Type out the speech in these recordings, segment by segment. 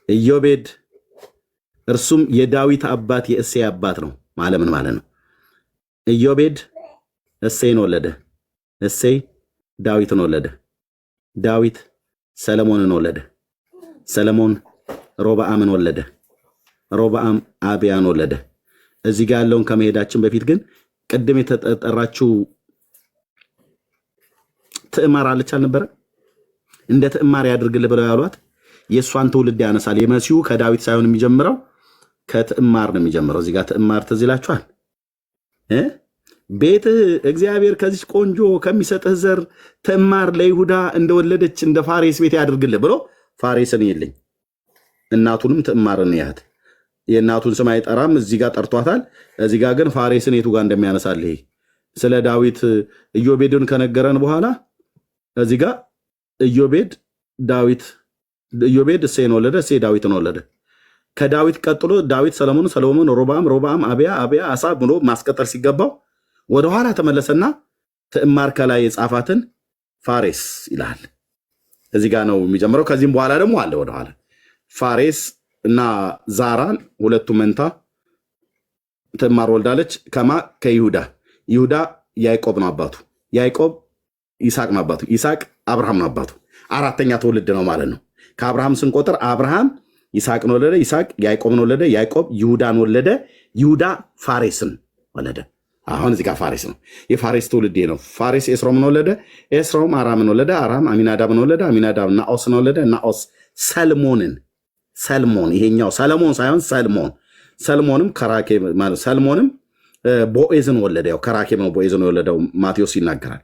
ኢዮቤድ እርሱም የዳዊት አባት የእሴይ አባት ነው ማለት ምን ማለት ነው? ኢዮቤድ እሴይን ወለደ። እሴይ ዳዊትን ወለደ። ዳዊት ሰለሞንን ወለደ። ሰለሞን ሮብዓምን ወለደ። ሮብዓም አብያን ወለደ። እዚህ ጋር ያለውን ከመሄዳችን በፊት ግን ቅድም የተጠራችው ትዕማር አለች አልነበረ? እንደ ትዕማር ያድርግልህ ብለው ያሏት የእሷን ትውልድ ያነሳል። የመሲሁ ከዳዊት ሳይሆን የሚጀምረው ከትዕማር ነው የሚጀምረው። እዚህ ጋር ትዕማር ትዝ ይላችኋል። ቤትህ እግዚአብሔር ከዚች ቆንጆ ከሚሰጥህ ዘር ትዕማር ለይሁዳ እንደወለደች እንደ ፋሬስ ቤት ያድርግልህ ብሎ ፋሬስን ይልኝ እናቱንም ትዕማርን ያህት የእናቱን ስም አይጠራም። እዚህ ጋር ጠርቷታል። እዚህ ጋር ግን ፋሬስን የቱ ጋር እንደሚያነሳልህ ስለ ዳዊት ኢዮቤድን ከነገረን በኋላ እዚህ ጋር ኢዮቤድ እሴይን ወለደ። እሴይ ዳዊትን ወለደ። ከዳዊት ቀጥሎ ዳዊት ሰለሞን ሮብዓም አብያ አሳ ብሎ ማስቀጠል ሲገባው ወደኋላ ተመለሰና ትዕማር ከላይ የጻፋትን ፋሬስ ይላል። እዚህ ጋር ነው የሚጀምረው። ከዚህም በኋላ ደግሞ አለ ወደኋላ ፋሬስ እና ዛራን ሁለቱ መንታ ትዕማር ወልዳለች። ከይሁዳ ያዕቆብ ነው አባቱ። ያዕቆብ ይስሐቅ ነው አባቱ። ይስሐቅ አብርሃም ነው አባቱ። አራተኛ ትውልድ ነው ማለት ነው። ከአብርሃም ስንቆጥር አብርሃም ይስሐቅን ወለደ። ይስሐቅ ያዕቆብን ወለደ። ያዕቆብ ይሁዳን ወለደ። ይሁዳ ፋሬስን ወለደ። አሁን እዚህ ጋር ፋሬስ ነው። የፋሬስ ትውልድ ነው። ፋሬስ ኤስሮምን ወለደ። ኤስሮም አራምን ወለደ። አራም አሚናዳብን ወለደ። አሚናዳብ ናኦስን ወለደ። ናኦስ ሰልሞን ይሄኛው ሰለሞን ሳይሆን ሰልሞንም ከራኬ ማለት ሰልሞንም ቦኤዝን ወለደ። ያው ከራኬም ነው ቦኤዝን የወለደው ማቴዎስ ይናገራል።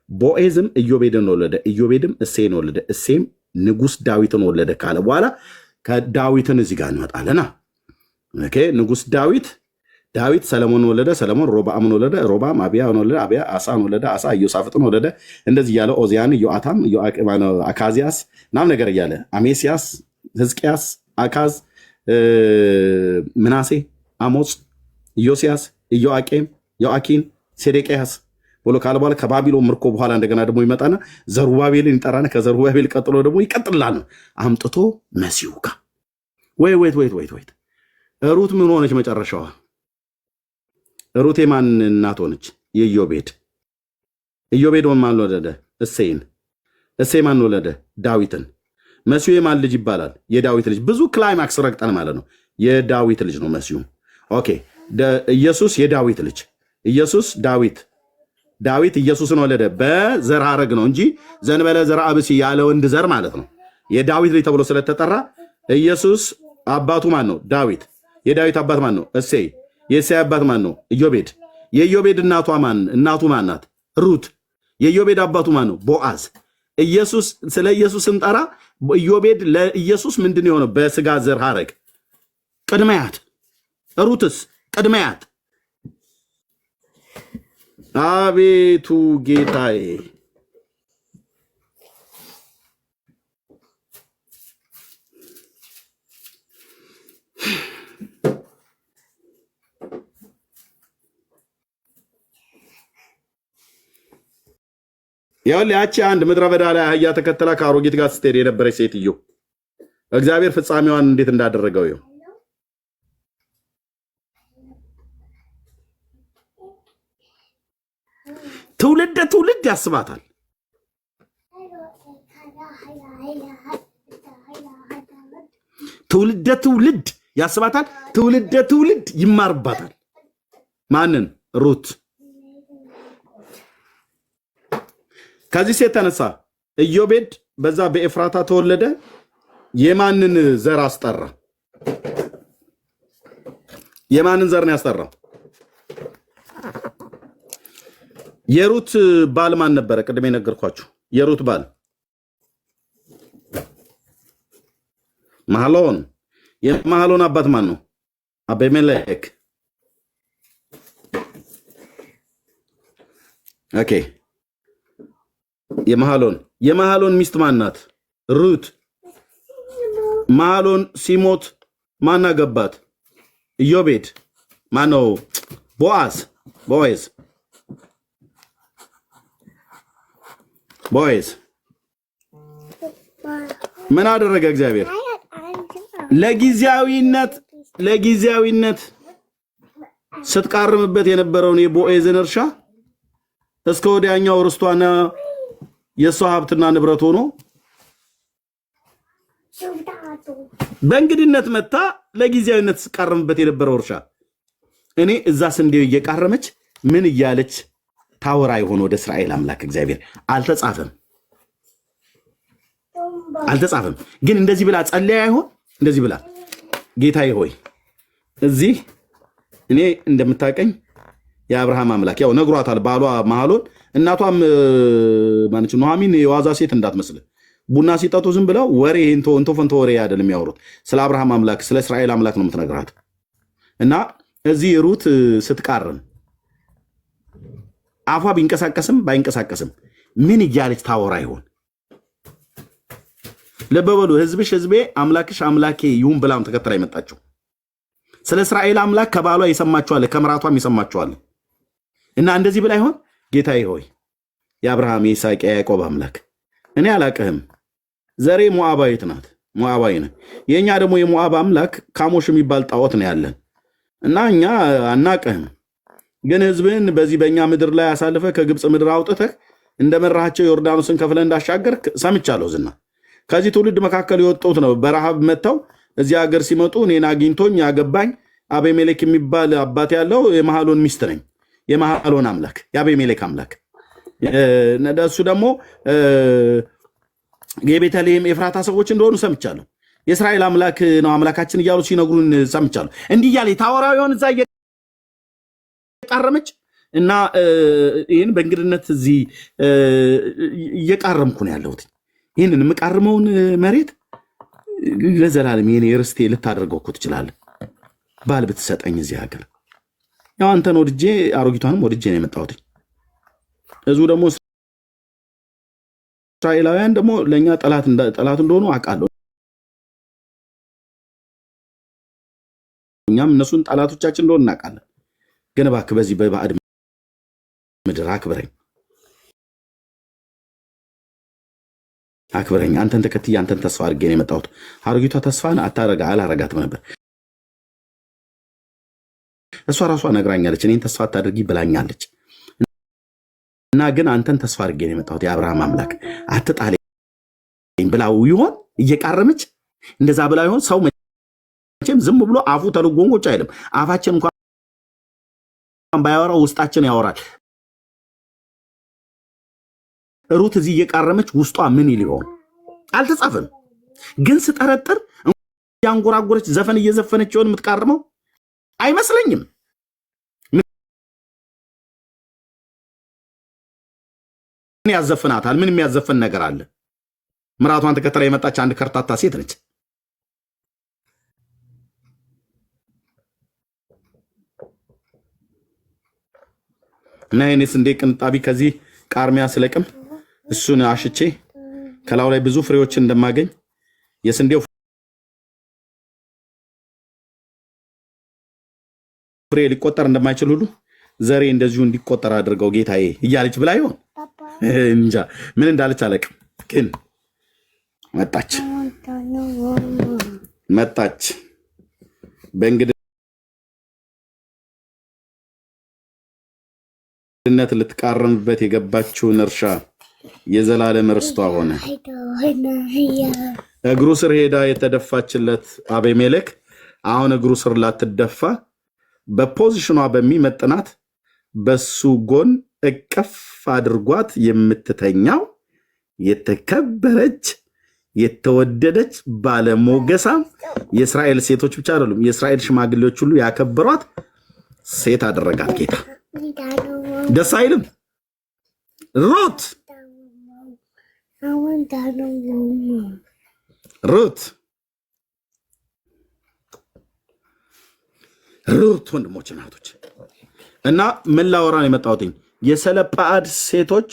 ቦኤዝም ኢዮቤድን ወለደ። ኢዮቤድም እሴይን ወለደ። እሴይም ንጉሥ ዳዊትን ወለደ ካለ በኋላ ከዳዊትን እዚህ ጋር እንመጣለና ንጉሥ ዳዊት ሰለሞን ወለደ። ሰለሞን ሮብዓምን ወለደ። ሮብዓም አብያን ወለደ። አብያ አሳን ወለደ። አሳ ኢዮሳፍጥን ወለደ። እንደዚህ እያለ ኦዚያን፣ ዮአታም፣ አካዚያስ ምናምን ነገር እያለ አሜሲያስ፣ ሕዝቅያስ፣ አካዝ፣ ምናሴ፣ አሞጽ፣ ኢዮስያስ፣ ኢዮአቄም፣ ዮአኪን፣ ሴዴቅያስ ብሎ ካለ በኋላ ከባቢሎን ምርኮ በኋላ እንደገና ደግሞ ይመጣና ዘሩባቤልን ይጠራና ከዘሩባቤል ቀጥሎ ደግሞ ይቀጥላል አምጥቶ መሲሁ ጋር ወይት ሩት ምን ሆነች? መጨረሻዋ ሩት የማን እናት ሆነች? የኢዮቤድ። ኢዮቤድ ማን ወለደ? እሴይን። እሴይ ማን ወለደ? ዳዊትን። መሲሁ የማን ልጅ ይባላል? የዳዊት ልጅ። ብዙ ክላይማክስ ረግጠን ማለት ነው። የዳዊት ልጅ ነው መሲሁ። ኦኬ። ኢየሱስ የዳዊት ልጅ። ኢየሱስ ዳዊት ኢየሱስን ወለደ። በዘር ሐረግ ነው እንጂ ዘንበለ ዘር አብሲ ያለ ወንድ ዘር ማለት ነው። የዳዊት ልጅ ተብሎ ስለተጠራ ኢየሱስ አባቱ ማን ነው? ዳዊት። የዳዊት አባት ማን ነው? እሴይ። የእሴይ አባት ማን ነው? ኢዮቤድ። የኢዮቤድ እናቱ ማን ናት? ሩት። የኢዮቤድ አባቱ ማን ነው? ቦአዝ። ስለ ኢየሱስ ስንጠራ ኢዮቤድ ለኢየሱስ ምንድን የሆነው? በስጋ ዘር ሐረግ ቅድመያት። ሩትስ ቅድመያት። አቤቱ ጌታዬ ያቺ አንድ ምድረ በዳ ላይ አህያ ተከተላ ከአሮጊት ጋር ስትሄድ የነበረች ሴትዮ እግዚአብሔር ፍጻሜዋን እንዴት እንዳደረገው ይኸው። ትውልድ ያስባታል። ትውልድ ያስባታል። ትውልድ ይማርባታል። ማንን? ሩት። ከዚህ ሴት ተነሳ ኢዮቤድ በዛ በኤፍራታ ተወለደ። የማንን ዘር አስጠራ? የማንን ዘር ነው ያስጠራው? የሩት ባል ማን ነበረ? ቅድሜ ነገርኳችሁ። የሩት ባል መሐሎን። የመሐሎን አባት ማን ነው? አቤሜሌክ። ኦኬ። የመሐሎን ሚስት ማን ናት? ሩት። መሐሎን ሲሞት ማን አገባት? ኢዮቤድ። ማን ነው? ቦዔዝ። ምን አደረገ እግዚአብሔር? ለጊዜያዊነት ስትቃርምበት የነበረውን የቦዔዝን እርሻ እስከ ወዲያኛው ርስቷና የሷ ሀብትና ንብረት ሆኖ በእንግድነት መታ ለጊዜያዊነት ስትቃርምበት የነበረው እርሻ እኔ እዛ ስንዴው እየቃረመች ምን እያለች ታወራ ይሆን ወደ እስራኤል አምላክ እግዚአብሔር? አልተጻፈም። ግን እንደዚህ ብላ ጸልያ ይሆን? እንደዚህ ብላ ጌታዬ ሆይ እዚህ እኔ እንደምታቀኝ የአብርሃም አምላክ ያው ነግሯታል። ባሏ መሐሎን እናቷም ማንች ኑሐሚን የዋዛ ሴት እንዳትመስል ቡና ሲጠጡ ዝም ብለው ወሬ እንቶ ፈንቶ ወሬ አይደለም የሚያወሩት። ስለ አብርሃም አምላክ ስለ እስራኤል አምላክ ነው የምትነግራት። እና እዚህ ሩት ስትቃርም አፏ ቢንቀሳቀስም ባይንቀሳቀስም ምን እያለች ታወራ ይሆን? ለበበሉ ህዝብሽ ህዝቤ አምላክሽ አምላኬ ይሁን ብላም ተከተላ የመጣችው ስለ እስራኤል አምላክ ከባሏ ይሰማቸዋል፣ ከምራቷም ይሰማቸዋል። እና እንደዚህ ብላ ይሆን? ጌታዬ ሆይ የአብርሃም የይስሐቅ የያዕቆብ አምላክ እኔ አላቅህም፣ ዘሬ ሞዓባዊት ናት፣ ሞዓባዊ ነህ። የእኛ ደግሞ የሞዓብ አምላክ ካሞሽ የሚባል ጣዖት ነው ያለን እና እኛ አናቅህም። ግን ህዝብህን በዚህ በእኛ ምድር ላይ አሳልፈ ከግብፅ ምድር አውጥተህ እንደመራሃቸው ዮርዳኖስን ከፍለ እንዳሻገር ሰምቻለሁ ዝና። ከዚህ ትውልድ መካከል የወጡት ነው በረሃብ መጥተው እዚህ ሀገር ሲመጡ እኔን አግኝቶኝ ያገባኝ አቤሜሌክ የሚባል አባት ያለው የመሐሎን ሚስት ነኝ። የመሐሎን አምላክ የአቤሜሌክ አምላክ እሱ ደግሞ የቤተልሔም ኤፍራታ ሰዎች እንደሆኑ ሰምቻለሁ። የእስራኤል አምላክ ነው አምላካችን እያሉ ሲነግሩን ሰምቻለሁ። እንዲህ እያለ ታወራው ይሆን እዛ እየቃረመች እና ይህን በእንግድነት እዚህ እየቃረምኩ ነው ያለሁት። ይህንን የምቃርመውን መሬት ለዘላለም የኔ ርስቴ ልታደርገው እኮ ትችላለህ። ባል ብትሰጠኝ እዚህ ሀገር ያው አንተን ወድጄ አሮጊቷንም ወድጄ ነው የመጣሁት። እዙ ደግሞ እስራኤላውያን ደግሞ ለእኛ ጠላት እንደሆኑ አውቃለሁ። እኛም እነሱን ጠላቶቻችን እንደሆኑ እናውቃለን። ግን እባክህ በዚህ በባዕድ ምድር አክብረኝ። አንተን ተከትዬ አንተን ተስፋ አድርጌ ነው የመጣሁት። አሮጊቷ ተስፋን አላረጋትም ነበር። እሷ ራሷ ነግራኛለች፣ እኔን ተስፋ አታድርጊ ብላኛለች። እና ግን አንተን ተስፋ አድርጌ ነው የመጣሁት። የአብርሃም አምላክ አትጣለኝ ብላው ይሆን እየቃረመች እንደዛ ብላ ይሆን? ሰው መቼም ዝም ብሎ አፉ ተልጎን ቁጭ አይልም። አፋችን እንኳን ባያወራው ውስጣችን ያወራል። ሩት እዚህ እየቃረመች ውስጧ ምን ይሆን? አልተጻፈም። ግን ስጠረጥር ያንጎራጎረች ዘፈን እየዘፈነች ይሆን የምትቃርመው? አይመስለኝም። ምን ያዘፍናታል? ምን የሚያዘፍን ነገር አለ? ምራቷን ተከተላ የመጣች አንድ ከርታታ ሴት ነች። እና የኔ ስንዴ ቅንጣቢ ከዚህ ቃርሚያ ስለቅም እሱን አሽቼ ከላው ላይ ብዙ ፍሬዎችን እንደማገኝ የስንዴው ፍሬ ሊቆጠር እንደማይችል ሁሉ ዘሬ እንደዚሁ እንዲቆጠር አድርገው ጌታዬ እያለች ብላ ይሆን? እንጃ ምን እንዳለች አለቅም። ግን መጣች በእንግድነት ልትቃረምበት የገባችውን እርሻ የዘላለም ርስቷ ሆነ። እግሩ ስር ሄዳ የተደፋችለት አቤሜሌክ አሁን እግሩ ስር ላትደፋ በፖዚሽኗ በሚመጥናት በሱ ጎን እቅፍ አድርጓት የምትተኛው የተከበረች የተወደደች ባለሞገሳም የእስራኤል ሴቶች ብቻ አይደሉም፣ የእስራኤል ሽማግሌዎች ሁሉ ያከበሯት ሴት አደረጋት ጌታ። ደስ አይልም? ሩት ወንድሞች እናቶች፣ እና ምን ላወራ ነው የመጣሁት? የሰለጳአድ ሴቶች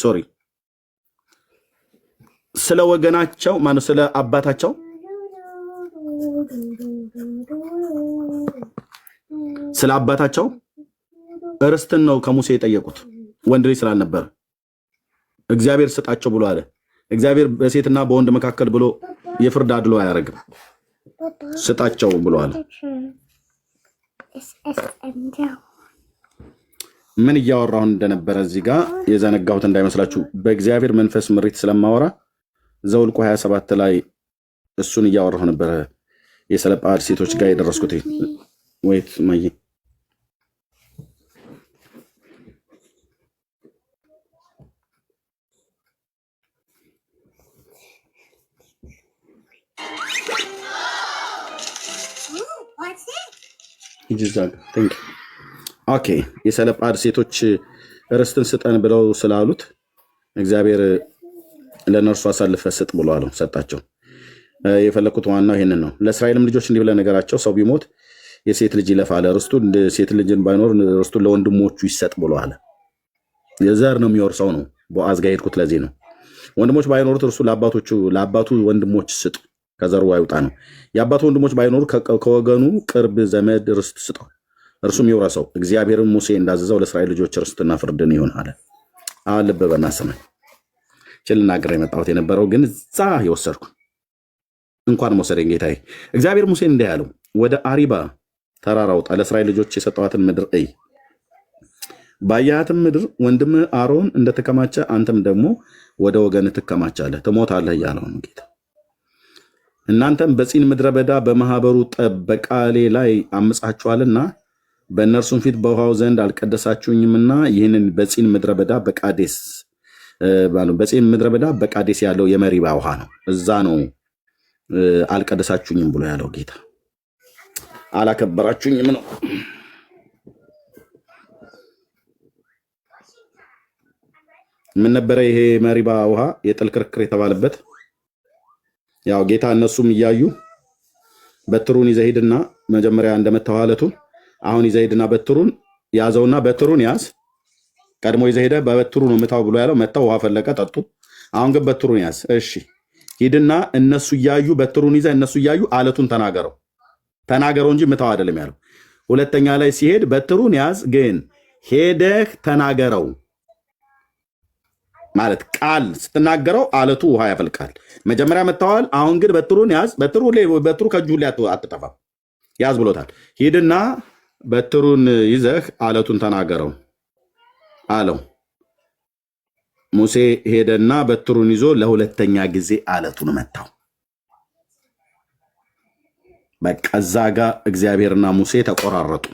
ሶሪ ስለ ወገናቸው ማነው ስለ አባታቸው ርስትን ነው ከሙሴ የጠየቁት፣ ወንድ ልጅ ስላልነበረ። እግዚአብሔር ስጣቸው ብሎ አለ። እግዚአብሔር በሴትና በወንድ መካከል ብሎ የፍርድ አድሎ አያደርግም። ስጣቸው ብሎ አለ። ምን እያወራሁ እንደነበረ እዚህ ጋር የዘነጋሁት እንዳይመስላችሁ በእግዚአብሔር መንፈስ ምሪት ስለማወራ ዘውልቆ 27 ላይ እሱን እያወራሁ ነበረ። የሰለጳድ ሴቶች ጋር የደረስኩት ወይት ማየ ኦኬ የሰለጳድ ሴቶች ርስትን ስጠን ብለው ስላሉት እግዚአብሔር ለነርሱ አሳልፈ ስጥ ብሎ አለው፣ ሰጣቸው። የፈለኩት ዋናው ይሄንን ነው። ለእስራኤልም ልጆች እንዲህ ብለህ ነገራቸው፣ ሰው ቢሞት የሴት ልጅ ይለፋል፣ ርስቱን ሴት ልጅን ባይኖር ርስቱን ለወንድሞቹ ይሰጥ ብሎ አለ። የዘር ነው የሚወርሰው ነው። ቦአዝ ጋር ሄድኩት ለዚህ ነው። ወንድሞች ባይኖሩት እርሱ ለአባቱ ወንድሞች ስጥ፣ ከዘሩ አይውጣ ነው። የአባቱ ወንድሞች ባይኖሩ ከወገኑ ቅርብ ዘመድ ርስት ስጠው፣ እርሱም ይውረሰው። እግዚአብሔርም ሙሴ እንዳዘዘው ለእስራኤል ልጆች ርስትና ፍርድን ይሁን አለ። አሁን ልብ በልና ስማኝ። ልናገር የመጣሁት የነበረው ግን እዛ የወሰድኩ እንኳን መውሰደኝ ጌታዬ። እግዚአብሔር ሙሴን እንዲህ ያለው፣ ወደ አሪባ ተራራ ውጣ፣ ለእስራኤል ልጆች የሰጠኋትን ምድር እይ። ባያሃትም ምድር ወንድምህ አሮን እንደተከማቸ አንተም ደግሞ ወደ ወገን ትከማቻለህ፣ ትሞታለህ እያለው ነው ጌታ። እናንተም በጺን ምድረ በዳ በማህበሩ ጠበቃሌ ላይ አምጻችኋልና በእነርሱም ፊት በውሃው ዘንድ አልቀደሳችሁኝምና ይህንን በጺን ምድረ በዳ በቃዴስ ያለው የመሪባ ውሃ ነው። እዛ ነው አልቀደሳችሁኝም ብሎ ያለው ጌታ። አላከበራችሁኝም ነው። ምን ነበረ ይሄ መሪባ ውሃ? የጥል ክርክር የተባለበት ያው ጌታ እነሱም እያዩ በትሩን ይዘህ ሂድና መጀመሪያ እንደመታው አለቱን አሁን ይዘህ ሂድና በትሩን ያዘውና በትሩን ያዝ። ቀድሞ ይዘህ ሄደህ በበትሩ ነው ምታው ብሎ ያለው። መታው፣ ውሃ ፈለቀ፣ ጠጡ። አሁን ግን በትሩን ያዝ። እሺ ሂድና እነሱ እያዩ በትሩን ይዘህ እነሱ እያዩ አለቱን ተናገረው እንጂ ምታው አይደለም ያለው። ሁለተኛ ላይ ሲሄድ በትሩን ያዝ፣ ግን ሄደህ ተናገረው ማለት ቃል ስትናገረው አለቱ ውሃ ያፈልቃል። መጀመሪያ መታዋል። አሁን ግን በትሩን ያዝ። በትሩ ከእጁ ላይ አትጠፋም፣ ያዝ ብሎታል። ሂድና በትሩን ይዘህ አለቱን ተናገረው አለው። ሙሴ ሄደና በትሩን ይዞ ለሁለተኛ ጊዜ አለቱን መታው። በቃ እዛ ጋ እግዚአብሔርና ሙሴ ተቆራረጡ።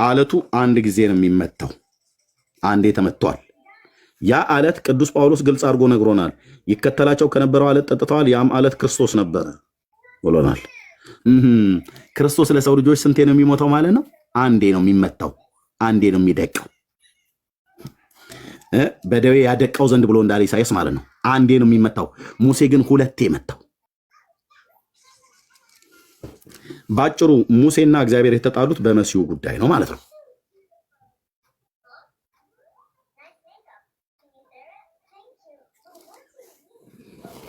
አለቱ አንድ ጊዜ ነው የሚመታው፣ አንዴ ተመቷል። ያ አለት ቅዱስ ጳውሎስ ግልጽ አድርጎ ነግሮናል። ይከተላቸው ከነበረው አለት ጠጥተዋል፣ ያም አለት ክርስቶስ ነበረ ብሎናል። ክርስቶስ ለሰው ልጆች ስንቴ ነው የሚሞተው ማለት ነው? አንዴ ነው የሚመታው፣ አንዴ ነው የሚደቀው። በደዌ ያደቀው ዘንድ ብሎ እንዳለ ኢሳይያስ ማለት ነው። አንዴ ነው የሚመታው። ሙሴ ግን ሁለቴ መታው። ባጭሩ ሙሴና እግዚአብሔር የተጣሉት በመሲሁ ጉዳይ ነው ማለት ነው።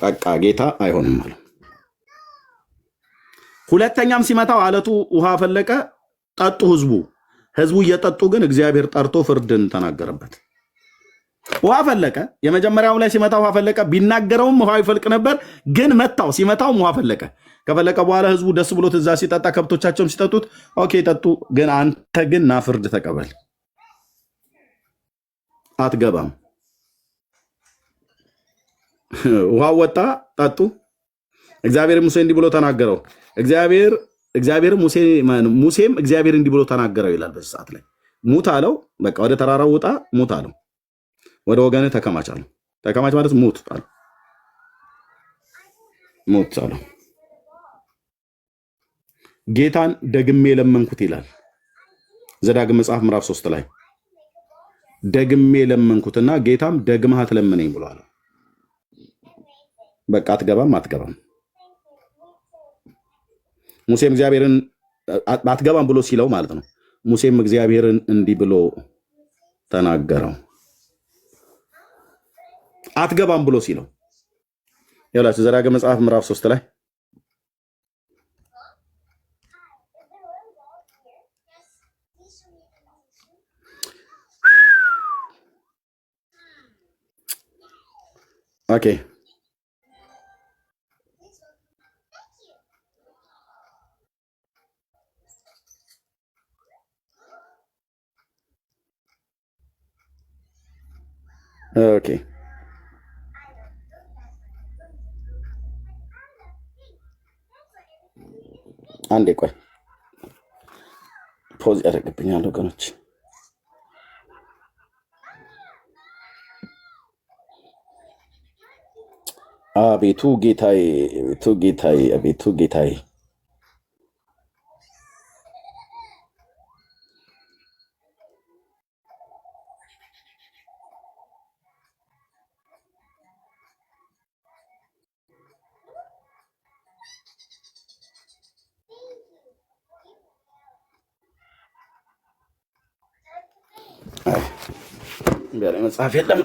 በቃ ጌታ አይሆንም ማለት። ሁለተኛም ሲመታው አለቱ ውሃ ፈለቀ፣ ጠጡ ህዝቡ እየጠጡ ግን እግዚአብሔር ጠርቶ ፍርድን ተናገረበት። ውሃ ፈለቀ። የመጀመሪያው ላይ ሲመታው ውሃ ፈለቀ። ቢናገረውም ውሃ ይፈልቅ ነበር፣ ግን መታው። ሲመታውም ውሃ ፈለቀ። ከፈለቀ በኋላ ህዝቡ ደስ ብሎት እዛ ሲጠጣ፣ ከብቶቻቸውም ሲጠጡት ኦኬ ጠጡ፣ ግን አንተ ግን ና ፍርድ ተቀበል፣ አትገባም። ውሃ ወጣ፣ ጠጡ። እግዚአብሔር ሙሴ እንዲህ ብሎ ተናገረው። ሙሴም እግዚአብሔር እንዲህ ብሎ ተናገረው ይላል። በዚህ ሰዓት ላይ ሙት አለው። በቃ ወደ ተራራው ውጣ፣ ሙት አለው። ወደ ወገንህ ተከማች አለው። ተከማች ማለት ሙት አለው። ሙት አለው። ጌታን ደግሜ ለመንኩት ይላል ዘዳግም መጽሐፍ ምዕራፍ 3 ላይ ደግሜ ለመንኩትና ጌታም ደግመህ አትለምነኝ ብሏል። በቃ አትገባም። ሙሴም እግዚአብሔርን አትገባም ብሎ ሲለው ማለት ነው። ሙሴም እግዚአብሔርን እንዲህ ብሎ ተናገረው። አትገባም ብሎ ሲለው ይላችሁ ዘዳግም መጽሐፍ ምዕራፍ 3 ላይ ኦኬ ኦኬ አንዴ ቆይ ፖዝ ያደርግብኛል ወገኖች። አቤቱ ጌታዬ፣ አቤቱ ጌታዬ፣ አቤቱ ጌታዬ። መጽሐፍ የለም።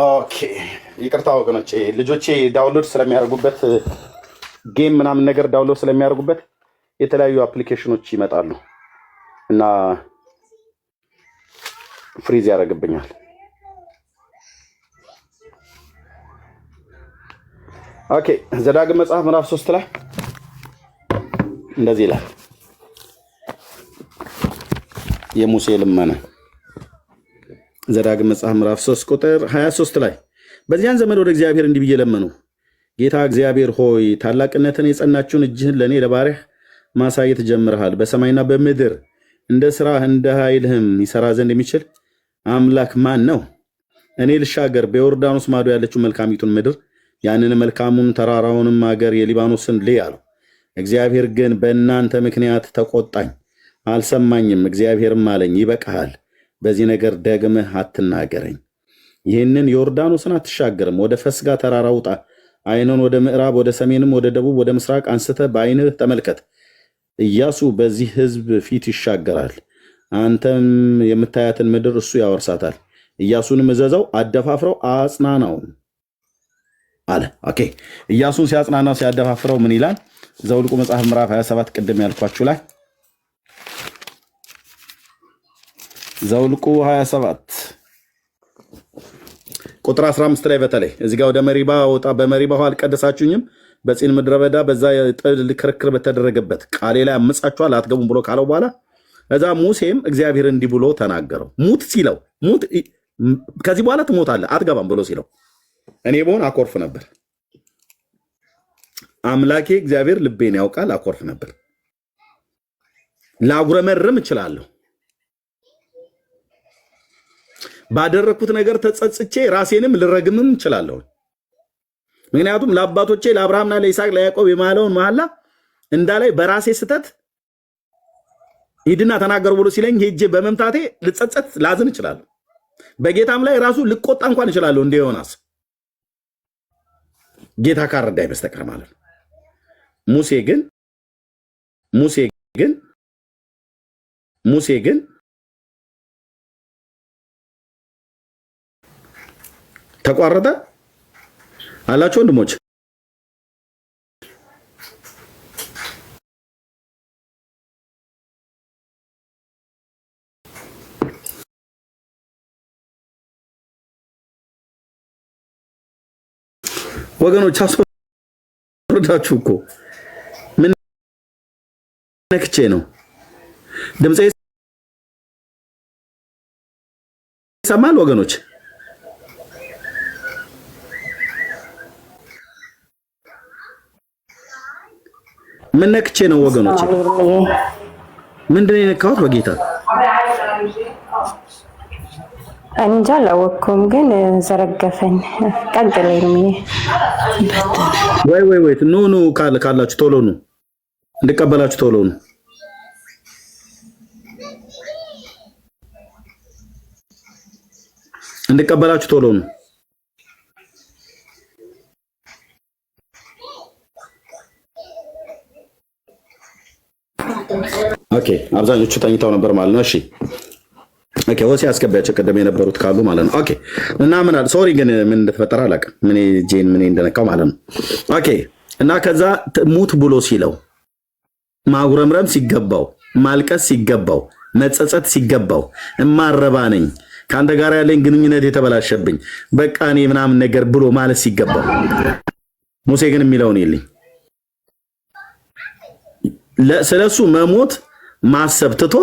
ኦኬ ይቅርታ ወገኖቼ፣ ልጆቼ ዳውንሎድ ስለሚያደርጉበት ጌም ምናምን ነገር ዳውንሎድ ስለሚያደርጉበት የተለያዩ አፕሊኬሽኖች ይመጣሉ እና ፍሪዝ ያደርግብኛል። ኦኬ ዘዳግም መጽሐፍ ምዕራፍ 3 ላይ እንደዚህ ይላል። የሙሴ ልመና ዘዳግም መጽሐፍ ምዕራፍ 3 ቁጥር 23 ላይ በዚያን ዘመን ወደ እግዚአብሔር እንዲህ ብዬ ለመኑ፣ ጌታ እግዚአብሔር ሆይ ታላቅነትን የጸናችውን እጅህን ለእኔ ለባሪያህ ማሳየት ጀምረሃል። በሰማይና በምድር እንደ ስራህ እንደ ኃይልህም ይሰራ ዘንድ የሚችል አምላክ ማን ነው? እኔ ልሻገር በዮርዳኖስ ማዶ ያለችው መልካሚቱን ምድር ያንን መልካሙን ተራራውንም ሀገር የሊባኖስን ልይ አለው። እግዚአብሔር ግን በእናንተ ምክንያት ተቆጣኝ፣ አልሰማኝም። እግዚአብሔርም አለኝ ይበቃሃል፣ በዚህ ነገር ደግመህ አትናገረኝ። ይህንን ዮርዳኖስን አትሻገርም። ወደ ፈስጋ ተራራ ውጣ፣ ዓይንን ወደ ምዕራብ፣ ወደ ሰሜንም፣ ወደ ደቡብ፣ ወደ ምስራቅ አንስተህ በዓይንህ ተመልከት። ኢያሱ በዚህ ሕዝብ ፊት ይሻገራል፣ አንተም የምታያትን ምድር እሱ ያወርሳታል። ኢያሱንም እዘዘው፣ አደፋፍረው፣ አጽናናው አለ። ኦኬ ኢያሱን ሲያጽናናው ሲያደፋፍረው ምን ይላል? ዘኍልቍ መጽሐፍ ምዕራፍ 27 ቅድም ያልኳችሁ ላይ ዘኍልቍ 27 ቁጥር 15 ላይ በተለይ እዚህ ጋር ወደ መሪባ ወጣ፣ በመሪባ ውኃ አልቀደሳችሁኝም፣ በጺን ምድረ በዳ በዛ ጥል ክርክር በተደረገበት ቃሌ ላይ አመጻችኋል አትገቡም ብሎ ካለው በኋላ እዛ ሙሴም እግዚአብሔር እንዲህ ብሎ ተናገረው። ሙት ሲለው ሙት ከዚህ በኋላ ትሞታለህ አትገባም ብሎ ሲለው እኔ በሆን አኮርፍ ነበር። አምላኬ እግዚአብሔር ልቤን ያውቃል፣ አኮርፍ ነበር። ላጉረመርም እችላለሁ፣ ባደረኩት ነገር ተጸጽቼ ራሴንም ልረግምም እችላለሁ። ምክንያቱም ለአባቶቼ ለአብርሃምና ለይስሐቅ ለያዕቆብ የማለውን መሐላ እንዳላይ በራሴ ስተት ሂድና ተናገሩ ብሎ ሲለኝ ሄጄ በመምታቴ ልጸጸት ላዝን እችላለሁ። በጌታም ላይ ራሱ ልቆጣ እንኳን እችላለሁ እንደ ዮናስ ጌታ ካረዳኝ በስተቀር ማለት ነው። ሙሴ ግን ተቋረጠ አላቸው ወንድሞች። ወገኖች አስወርዳችሁ እኮ ምን ነክቼ ነው? ድምጼ ይሰማል ወገኖች? ምን ነክቼ ነው ወገኖች? ምንድን ነው የነካሁት? በጌታ እንጃ አላወቅኩም፣ ግን ዘረገፈን ቀጥለኝ ነው። ወይ ኑ ካላችሁ ቶሎ ኑ፣ እንድቀበላችሁ ቶሎ ኑ። እንድቀበላችሁ ቶሎ ኑ። ኦኬ አብዛኞቹ ተኝተው ነበር ማለት ነው። እሺ ኦኬ ወሲ አስገቢያቸው ቀደም የነበሩት ካሉ ማለት ነው። ኦኬ እና ምን አለ ሶሪ ግን ምን እንደተፈጠረ አላውቅም። ምን ጄን ምን እንደነካው ማለት ነው። ኦኬ እና ከዛ ሙት ብሎ ሲለው ማጉረምረም ሲገባው ማልቀስ ሲገባው መጸጸት ሲገባው እማረባ ነኝ ከአንተ ጋር ያለኝ ግንኙነት የተበላሸብኝ በቃ እኔ ምናምን ነገር ብሎ ማለት ሲገባው ሙሴ ግን የሚለውን የለኝ ስለሱ መሞት ማሰብ ትቶ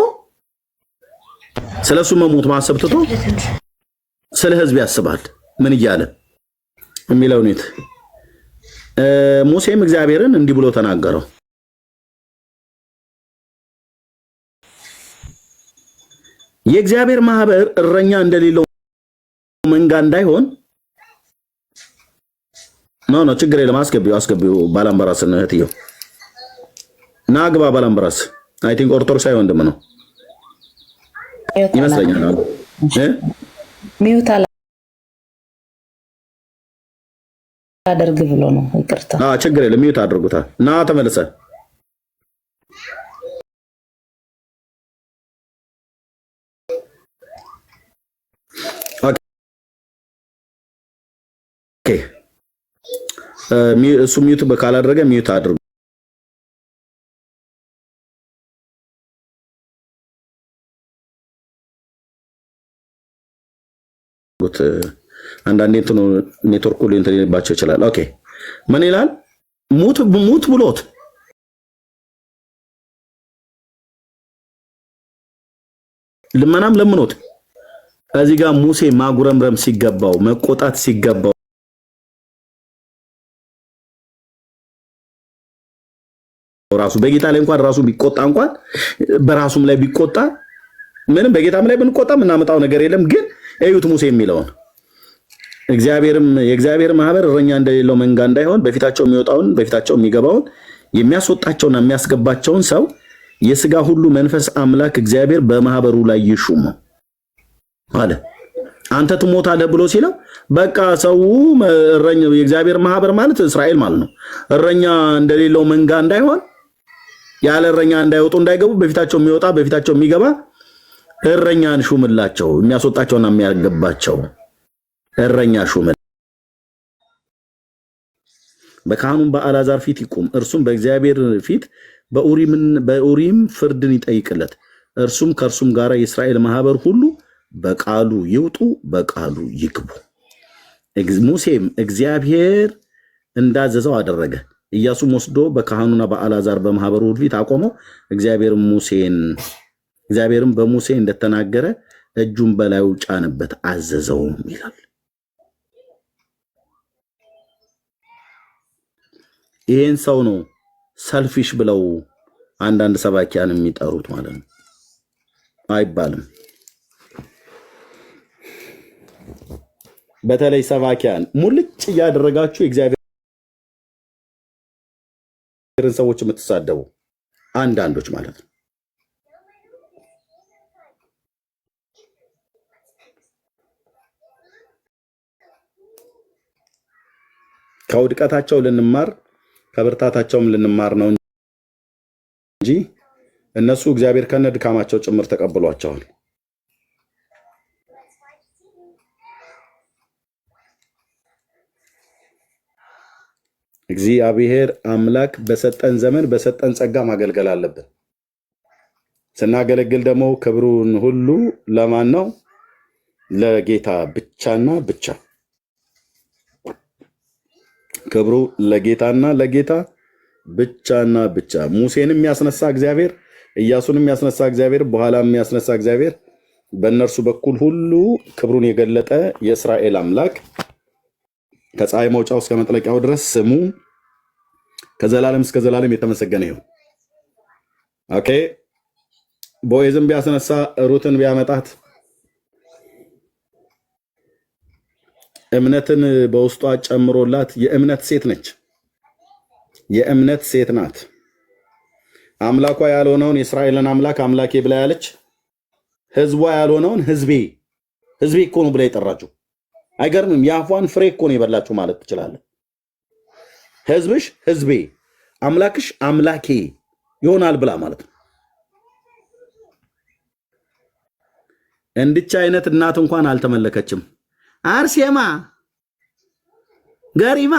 ስለሱ መሞት ማሰብ ትቶ ስለ ህዝብ ያስባል። ምን እያለ የሚለውን ሙሴም እግዚአብሔርን እንዲህ ብሎ ተናገረው የእግዚአብሔር ማህበር እረኛ እንደሌለው መንጋ እንዳይሆን ነው ችግር የለም አስገቢው ባላምበራስ ነው እህትየው ናግባ ባላምበራስ አይ ቲንክ ኦርቶዶክስ ወንድም ነው ይመስለኛል ሚውት አላደርግ ብሎ ነው ይቅርታ ችግር የለም ሚውት አድርጉታል ና ተመለሰ ኦኬ እሱ ሚውት ካላደረገ ሚውት አድርጉ አንዳንዴ እንትኑ ኔትወርኩ ሊንተባቸው ይችላል። ኦኬ ምን ይላል ሙት ብሎት ልመናም ለምኖት እዚህ ጋር ሙሴ ማጉረምረም ሲገባው መቆጣት ሲገባው ራሱ በጌታ ላይ እንኳን ራሱ ቢቆጣ እንኳን በራሱም ላይ ቢቆጣ ምንም በጌታም ላይ ብንቆጣ ምናመጣው ነገር የለም ግን እዩት ሙሴ የሚለውን የእግዚአብሔር ማህበር እረኛ እንደሌለው መንጋ እንዳይሆን በፊታቸው የሚወጣውን በፊታቸው የሚገባውን የሚያስወጣቸውና የሚያስገባቸውን ሰው የሥጋ ሁሉ መንፈስ አምላክ እግዚአብሔር በማህበሩ ላይ ይሹም አለ። አንተ ትሞታለህ ብሎ ሲለው በቃ ሰው እረኛ የእግዚአብሔር ማህበር ማለት እስራኤል ማለት ነው። እረኛ እንደሌለው መንጋ እንዳይሆን ያለ እረኛ እንዳይወጡ እንዳይገቡ በፊታቸው የሚወጣ በፊታቸው የሚገባ እረኛን ሹምላቸው የሚያስወጣቸውና የሚያገባቸው እረኛ ሹም በካህኑም በአልዓዛር ፊት ይቁም እርሱም በእግዚአብሔር ፊት በኡሪም ፍርድን ይጠይቅለት እርሱም ከእርሱም ጋር የእስራኤል ማህበር ሁሉ በቃሉ ይውጡ በቃሉ ይግቡ። ሙሴም እግዚአብሔር እንዳዘዘው አደረገ። ኢያሱም ወስዶ በካህኑና በአልዓዛር በማህበሩ ፊት አቆመው። እግዚአብሔርም በሙሴ እንደተናገረ እጁን በላዩ ጫነበት አዘዘውም ይላል። ይሄን ሰው ነው ሰልፊሽ ብለው አንዳንድ ሰባኪያን የሚጠሩት ማለት ነው። አይባልም። በተለይ ሰባኪያን ሙልጭ እያደረጋችሁ የእግዚአብሔርን ሰዎች የምትሳደቡ አንዳንዶች ማለት ነው። ከውድቀታቸው ልንማር ከብርታታቸውም ልንማር ነው እንጂ እነሱ እግዚአብሔር ከነ ድካማቸው ጭምር ተቀብሏቸዋል። እግዚአብሔር አምላክ በሰጠን ዘመን በሰጠን ጸጋ ማገልገል አለብን። ስናገለግል ደግሞ ክብሩን ሁሉ ለማን ነው? ለጌታ ብቻና ብቻ። ክብሩ ለጌታና ለጌታ ብቻና ብቻ። ሙሴንም ያስነሳ እግዚአብሔር፣ ኢያሱንም ያስነሳ እግዚአብሔር፣ በኋላም ያስነሳ እግዚአብሔር በእነርሱ በኩል ሁሉ ክብሩን የገለጠ የእስራኤል አምላክ ከፀሐይ መውጫው እስከ መጥለቂያው ድረስ ስሙ ከዘላለም እስከ ዘላለም የተመሰገነ ይሁን። ኦኬ ቦዔዝን ቢያስነሳ ሩትን ቢያመጣት እምነትን በውስጧ ጨምሮላት የእምነት ሴት ነች። የእምነት ሴት ናት። አምላኳ ያልሆነውን የእስራኤልን አምላክ አምላኬ ብላ ያለች፣ ህዝቧ ያልሆነውን ህዝቤ እኮ ነው ብላ የጠራችው። አይገርምም? የአፏን ፍሬ እኮ ነው የበላችሁ ማለት ትችላለህ። ህዝብሽ ህዝቤ፣ አምላክሽ አምላኬ ይሆናል ብላ ማለት ነው። እንድች አይነት እናት እንኳን አልተመለከችም። አርሴማ ገሪማ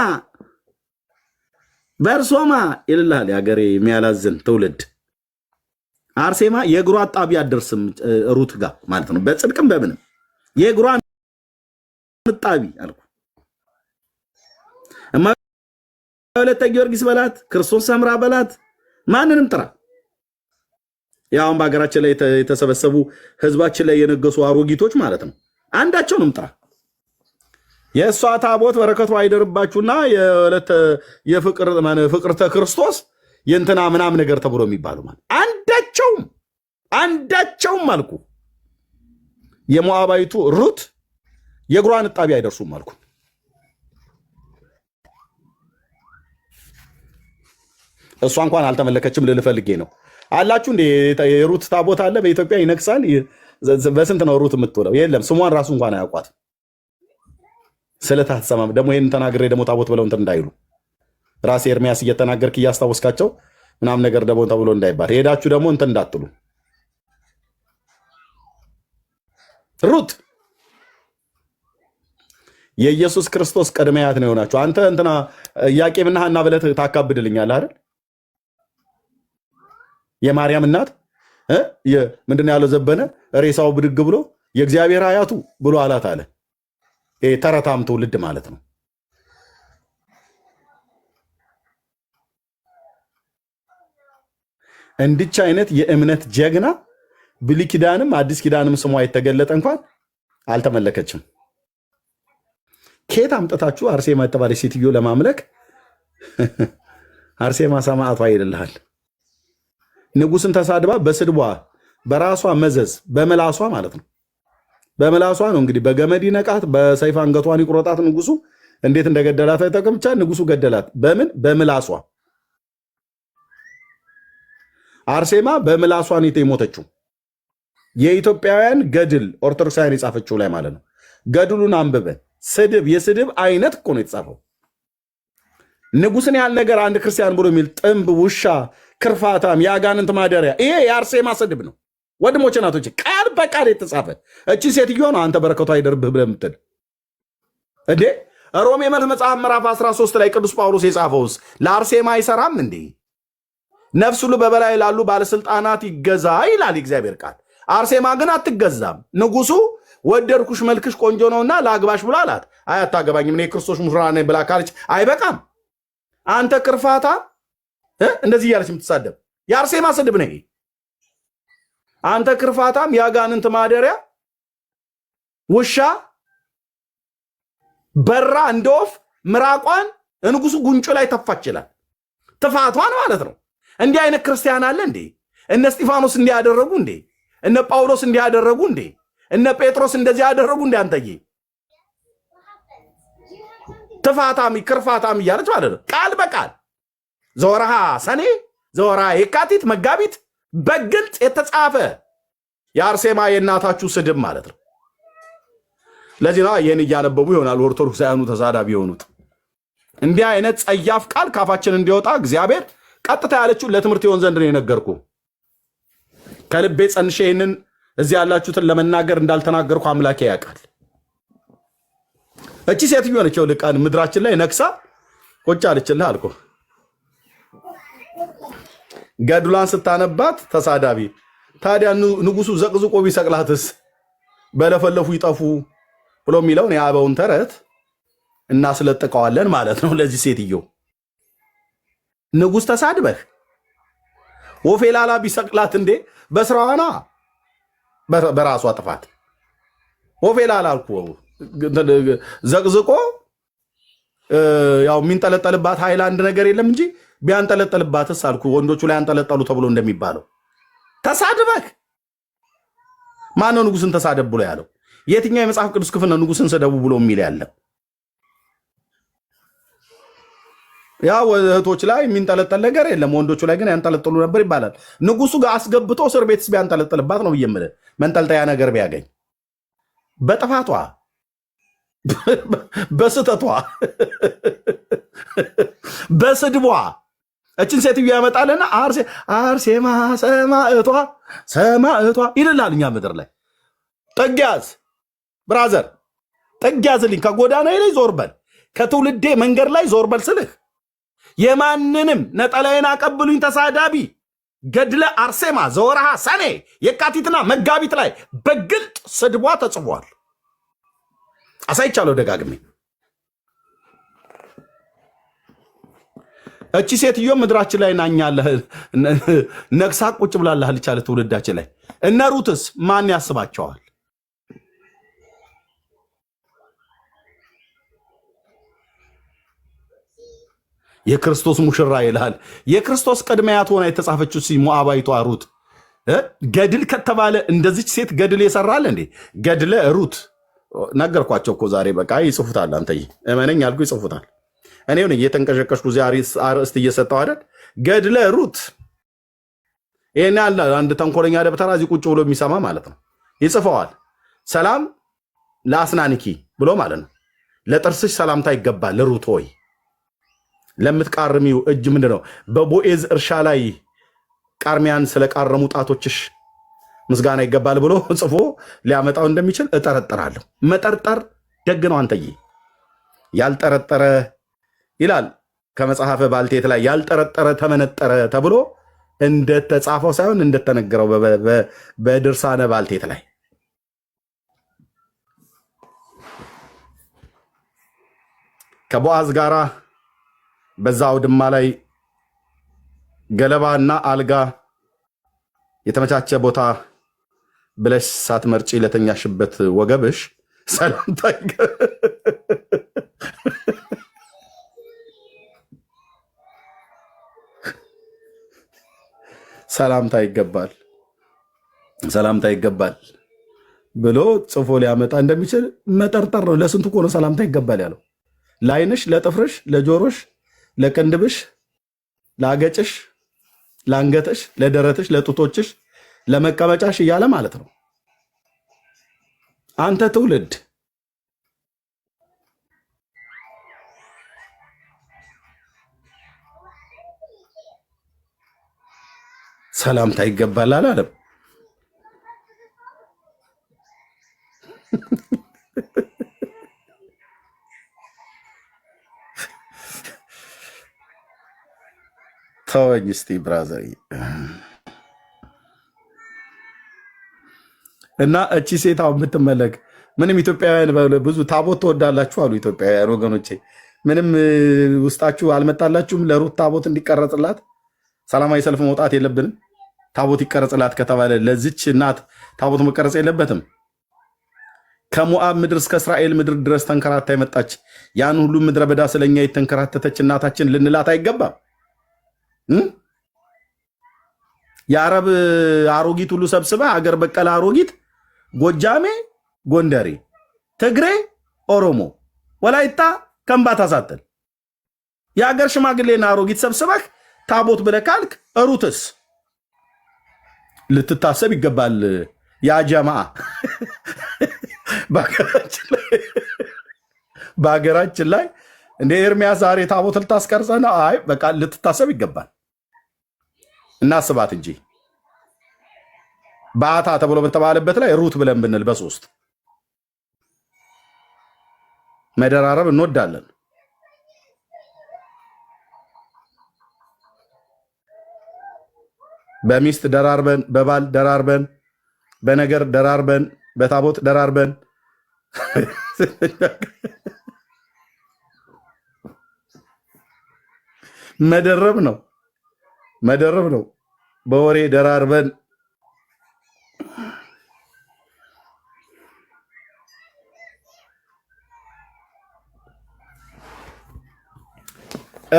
በርሶማ ይልላል ያገሬ የሚያላዝን ትውልድ። አርሴማ የእግሯ አጣቢ አደርስም ሩት ጋር ማለት ነው። በጽድቅም በምንም የእግሯ አጣቢ አልኩ። እማ ወለተ ጊዮርጊስ በላት፣ ክርስቶስ ሰምራ በላት፣ ማንንም ጥራ። ያውን በሀገራችን ላይ የተሰበሰቡ ህዝባችን ላይ የነገሱ አሮጊቶች ማለት ነው። አንዳቸውንም ጥራ። የእሷ ታቦት በረከቱ አይደርባችሁና የፍቅርተ ክርስቶስ የእንትና ምናም ነገር ተብሎ የሚባሉ ማለት አንዳቸውም አልኩ። የሞዓባዊቱ ሩት የእግሯን እጣቢ አይደርሱም አልኩ። እሷ እንኳን አልተመለከችም ልልፈልጌ ነው። አላችሁ እንደ የሩት ታቦት አለ በኢትዮጵያ ይነግሳል። በስንት ነው ሩት የምትውለው? የለም ስሟን ራሱ እንኳን አያውቋት። ስለታሰማም ደግሞ ይሄን ተናግሬ ደግሞ ታቦት ብለው እንትን እንዳይሉ ራሴ ኤርሚያስ እየተናገርክ እያስታወስካቸው ምናምን ነገር ደግሞ ተብሎ እንዳይባል ሄዳችሁ ደግሞ እንትን እንዳትሉ። ሩት የኢየሱስ ክርስቶስ ቀድመያት ነው የሆናችሁ። አንተ እንትና ኢያቄምና ሐና ብለህ ታካብድልኛለህ አይደል? የማርያም እናት ምንድነው ያለው ዘበነ ሬሳው ብድግ ብሎ የእግዚአብሔር አያቱ ብሎ አላት አለ። ተረታም ትውልድ ማለት ነው። እንድች አይነት የእምነት ጀግና ብሉይ ኪዳንም አዲስ ኪዳንም ስሟ የተገለጠ እንኳን አልተመለከችም። ከየት አምጥታችሁ አርሴማ የተባለች ሴትዮ ለማምለክ? አርሴማ ሰማዕቷ ይልልሃል። ንጉስን ተሳድባ በስድቧ በራሷ መዘዝ በመላሷ ማለት ነው። በመላሷ ነው እንግዲህ በገመድ ይነቃት፣ በሰይፍ አንገቷን ይቁረጣት። ንጉሱ እንዴት እንደገደላት አይጠቅም፣ ብቻ ንጉሱ ገደላት። በምን? በምላሷ። አርሴማ በምላሷ ነው የሞተችው። የኢትዮጵያውያን ገድል ኦርቶዶክሳውያን የጻፈችው ላይ ማለት ነው። ገድሉን አንብበን ስድብ የስድብ አይነት እኮ ነው የተጻፈው። ንጉስን ያህል ነገር አንድ ክርስቲያን ብሎ የሚል ጥንብ፣ ውሻ፣ ክርፋታም፣ የአጋንንት ማደሪያ፣ ይሄ የአርሴማ ስድብ ነው። ወንድሞች እናቶች፣ ቃል በቃል የተጻፈ እቺ ሴትዮ ነው አንተ በረከቷ አይደርብህ ብለህ የምትል እንዴ? ሮሜ መጽሐፍ ምዕራፍ 13 ላይ ቅዱስ ጳውሎስ የጻፈውስ ለአርሴማ አይሰራም እንዴ? ነፍስ ሁሉ በበላይ ላሉ ባለስልጣናት ይገዛ ይላል እግዚአብሔር ቃል። አርሴማ ግን አትገዛም። ንጉሱ ወደድኩሽ መልክሽ ቆንጆ ነውና ለአግባሽ ብሎ አላት። አይ አታገባኝም እኔ ክርስቶስ ሙሽራ ነኝ ብላ ካለች አይበቃም? አንተ ቅርፋታ እንደዚህ እያለች የምትሳደብ የአርሴማ ስድብ ነው ይሄ። አንተ ክርፋታም፣ የአጋንንት ማደሪያ፣ ውሻ፣ በራ እንደ ወፍ ምራቋን ንጉሱ ጉንጩ ላይ ተፋች ይላል። ትፋቷን ማለት ነው። እንዲህ አይነት ክርስቲያን አለ እንዴ? እነ እስጢፋኖስ እንዲህ ያደረጉ እንዴ? እነ ጳውሎስ እንዲህ ያደረጉ እንዴ? እነ ጴጥሮስ እንደዚህ ያደረጉ እንዴ? አንተዬ ትፋታሚ ክርፋታሚ እያለች ማለት ነው። ቃል በቃል ዘወርሃ ሰኔ፣ ዘወርሃ የካቲት፣ መጋቢት በግልጽ የተጻፈ የአርሴማ የእናታችሁ ስድብ ማለት ነው። ለዚህ ነው ይህን እያነበቡ ይሆናል ኦርቶዶክሳውያኑ ተሳዳቢ የሆኑት። እንዲህ አይነት ጸያፍ ቃል ካፋችን እንዲወጣ እግዚአብሔር ቀጥታ ያለችው ለትምህርት ይሆን ዘንድ ነው የነገርኩ። ከልቤ ጸንሼ ይህንን እዚህ ያላችሁትን ለመናገር እንዳልተናገርኩ አምላኬ ያውቃል። እቺ ሴትዮ ነች ልቃን ምድራችን ላይ ነክሳ ቁጭ አለችልህ አልኩ። ገድሏን ስታነባት ተሳዳቢ። ታዲያ ንጉሱ ዘቅዝቆ ቢሰቅላትስ በለፈለፉ ይጠፉ ብሎ የሚለውን የአበውን ተረት እናስለጥቀዋለን ማለት ነው። ለዚህ ሴትዮ ንጉስ ተሳድበህ ወፌላላ ቢሰቅላት እንዴ በስራዋና በራሷ ጥፋት ወፌላላ አልኩ። ዘቅዝቆ ያው የሚንጠለጠልባት ሃይላንድ ነገር የለም እንጂ ቢያንጠለጠልባትስ አልኩ። ወንዶቹ ላይ አንጠለጠሉ ተብሎ እንደሚባለው ተሳድበህ ማነው ንጉስን ተሳደብ ብሎ ያለው? የትኛው የመጽሐፍ ቅዱስ ክፍል ነው ንጉስን ስደቡ ብሎ የሚል ያለ? ያው እህቶች ላይ የሚንጠለጠል ነገር የለም፣ ወንዶቹ ላይ ግን ያንጠለጠሉ ነበር ይባላል። ንጉሱ ጋር አስገብቶ እስር ቤትስ ቢያንጠለጠልባት ነው ብዬ የምልህ። መንጠልጠያ ነገር ቢያገኝ በጥፋቷ በስተቷ በስድቧ እችን ሴትዮ ያመጣልና አርሴማ ሰማዕቷ ይልላል። እኛ ምድር ላይ ጥግ ያዝ ብራዘር፣ ጥግ ያዝልኝ። ከጎዳናዬ ላይ ዞር በል፣ ከትውልዴ መንገድ ላይ ዞር በል ስልህ የማንንም ነጠላዬን አቀብሉኝ ተሳዳቢ ገድለ አርሴማ ዘወርሃ ሰኔ የካቲትና መጋቢት ላይ በግልጥ ስድቧ ተጽፏል። አሳይቻለሁ ደጋግሜ። እቺ ሴትዮ ምድራችን ላይ ናኛለህ ነግሳ ቁጭ ብላለህ ልቻለ ትውልዳችን ላይ። እነ ሩትስ ማን ያስባቸዋል? የክርስቶስ ሙሽራ ይልሃል። የክርስቶስ ቅድሚያት ሆና የተጻፈችው ሞዓባዊቷ ሩት ገድል ከተባለ እንደዚች ሴት ገድል የሰራል እንዴ? ገድለ ሩት ነገርኳቸው እኮ ዛሬ። በቃ ይጽፉታል። አንተ እመነኝ ያልኩ ይጽፉታል። እኔ ሆነ እየተንቀሸቀሽኩ ዛሬ አርእስት እየሰጠው አይደል? ገድለ ሩት። ይሄን ያለ አንድ ተንኮለኛ ደብተራ እዚህ ቁጭ ብሎ የሚሰማ ማለት ነው ይጽፈዋል። ሰላም ለአስናንኪ ብሎ ማለት ነው። ለጥርስሽ ሰላምታ ይገባል ሩት ሆይ፣ ለምትቃርሚው እጅ ምንድነው በቦኤዝ እርሻ ላይ ቃርሚያን ስለቃረሙ ጣቶችሽ ምስጋና ይገባል ብሎ ጽፎ ሊያመጣው እንደሚችል እጠረጥራለሁ። መጠርጠር ደግ ነው አንተዬ። ያልጠረጠረ ይላል ከመጽሐፈ ባልቴት ላይ ያልጠረጠረ ተመነጠረ ተብሎ እንደተጻፈው ሳይሆን እንደተነገረው በድርሳነ ባልቴት ላይ ከቦአዝ ጋራ በዛ አውድማ ላይ ገለባና አልጋ የተመቻቸ ቦታ ብለሽ ሳትመርጪ ለተኛሽበት ወገብሽ ሰላምታ ሰላምታ ይገባል፣ ሰላምታ ይገባል ብሎ ጽፎ ሊያመጣ እንደሚችል መጠርጠር ነው። ለስንቱ እኮ ነው ሰላምታ ይገባል ያለው? ለዓይንሽ፣ ለጥፍርሽ፣ ለጆሮሽ፣ ለቅንድብሽ፣ ለአገጭሽ፣ ለአንገትሽ፣ ለደረትሽ፣ ለጡቶችሽ፣ ለመቀመጫሽ እያለ ማለት ነው። አንተ ትውልድ ሰላምታ ይገባል አላለም? ተወኝ እስቲ ብራዘር። እና እቺ ሴት አሁን የምትመለክ ምንም ኢትዮጵያውያን ብዙ ታቦት ትወዳላችሁ አሉ ኢትዮጵያውያን ወገኖቼ። ምንም ውስጣችሁ አልመጣላችሁም? ለሩት ታቦት እንዲቀረጽላት ሰላማዊ ሰልፍ መውጣት የለብንም? ታቦት ይቀረጽላት ከተባለ ለዚች እናት ታቦት መቀረጽ የለበትም? ከሞዓብ ምድር እስከ እስራኤል ምድር ድረስ ተንከራታ የመጣች ያን ሁሉ ምድረ በዳ ስለኛ የተንከራተተች እናታችን ልንላት አይገባም? የአረብ አሮጊት ሁሉ ሰብስበ አገር በቀል አሮጊት ጎጃሜ፣ ጎንደሬ፣ ትግሬ፣ ኦሮሞ፣ ወላይታ፣ ከምባታ ሳትል የአገር ሽማግሌና አሮጊት ሰብስበህ ታቦት ብለህ ካልክ ሩትስ ልትታሰብ ይገባል። ያጀማ በሀገራችን ላይ እንደ ኤርሚያስ ዛሬ ታቦት ልታስቀርጸ ነው? አይ በቃ ልትታሰብ ይገባል። እናስባት እንጂ ባታ ተብሎ በተባለበት ላይ ሩት ብለን ብንል በሶስት መደራረብ እንወዳለን። በሚስት ደራርበን፣ በባል ደራርበን፣ በነገር ደራርበን፣ በታቦት ደራርበን መደረብ ነው መደረብ ነው። በወሬ ደራርበን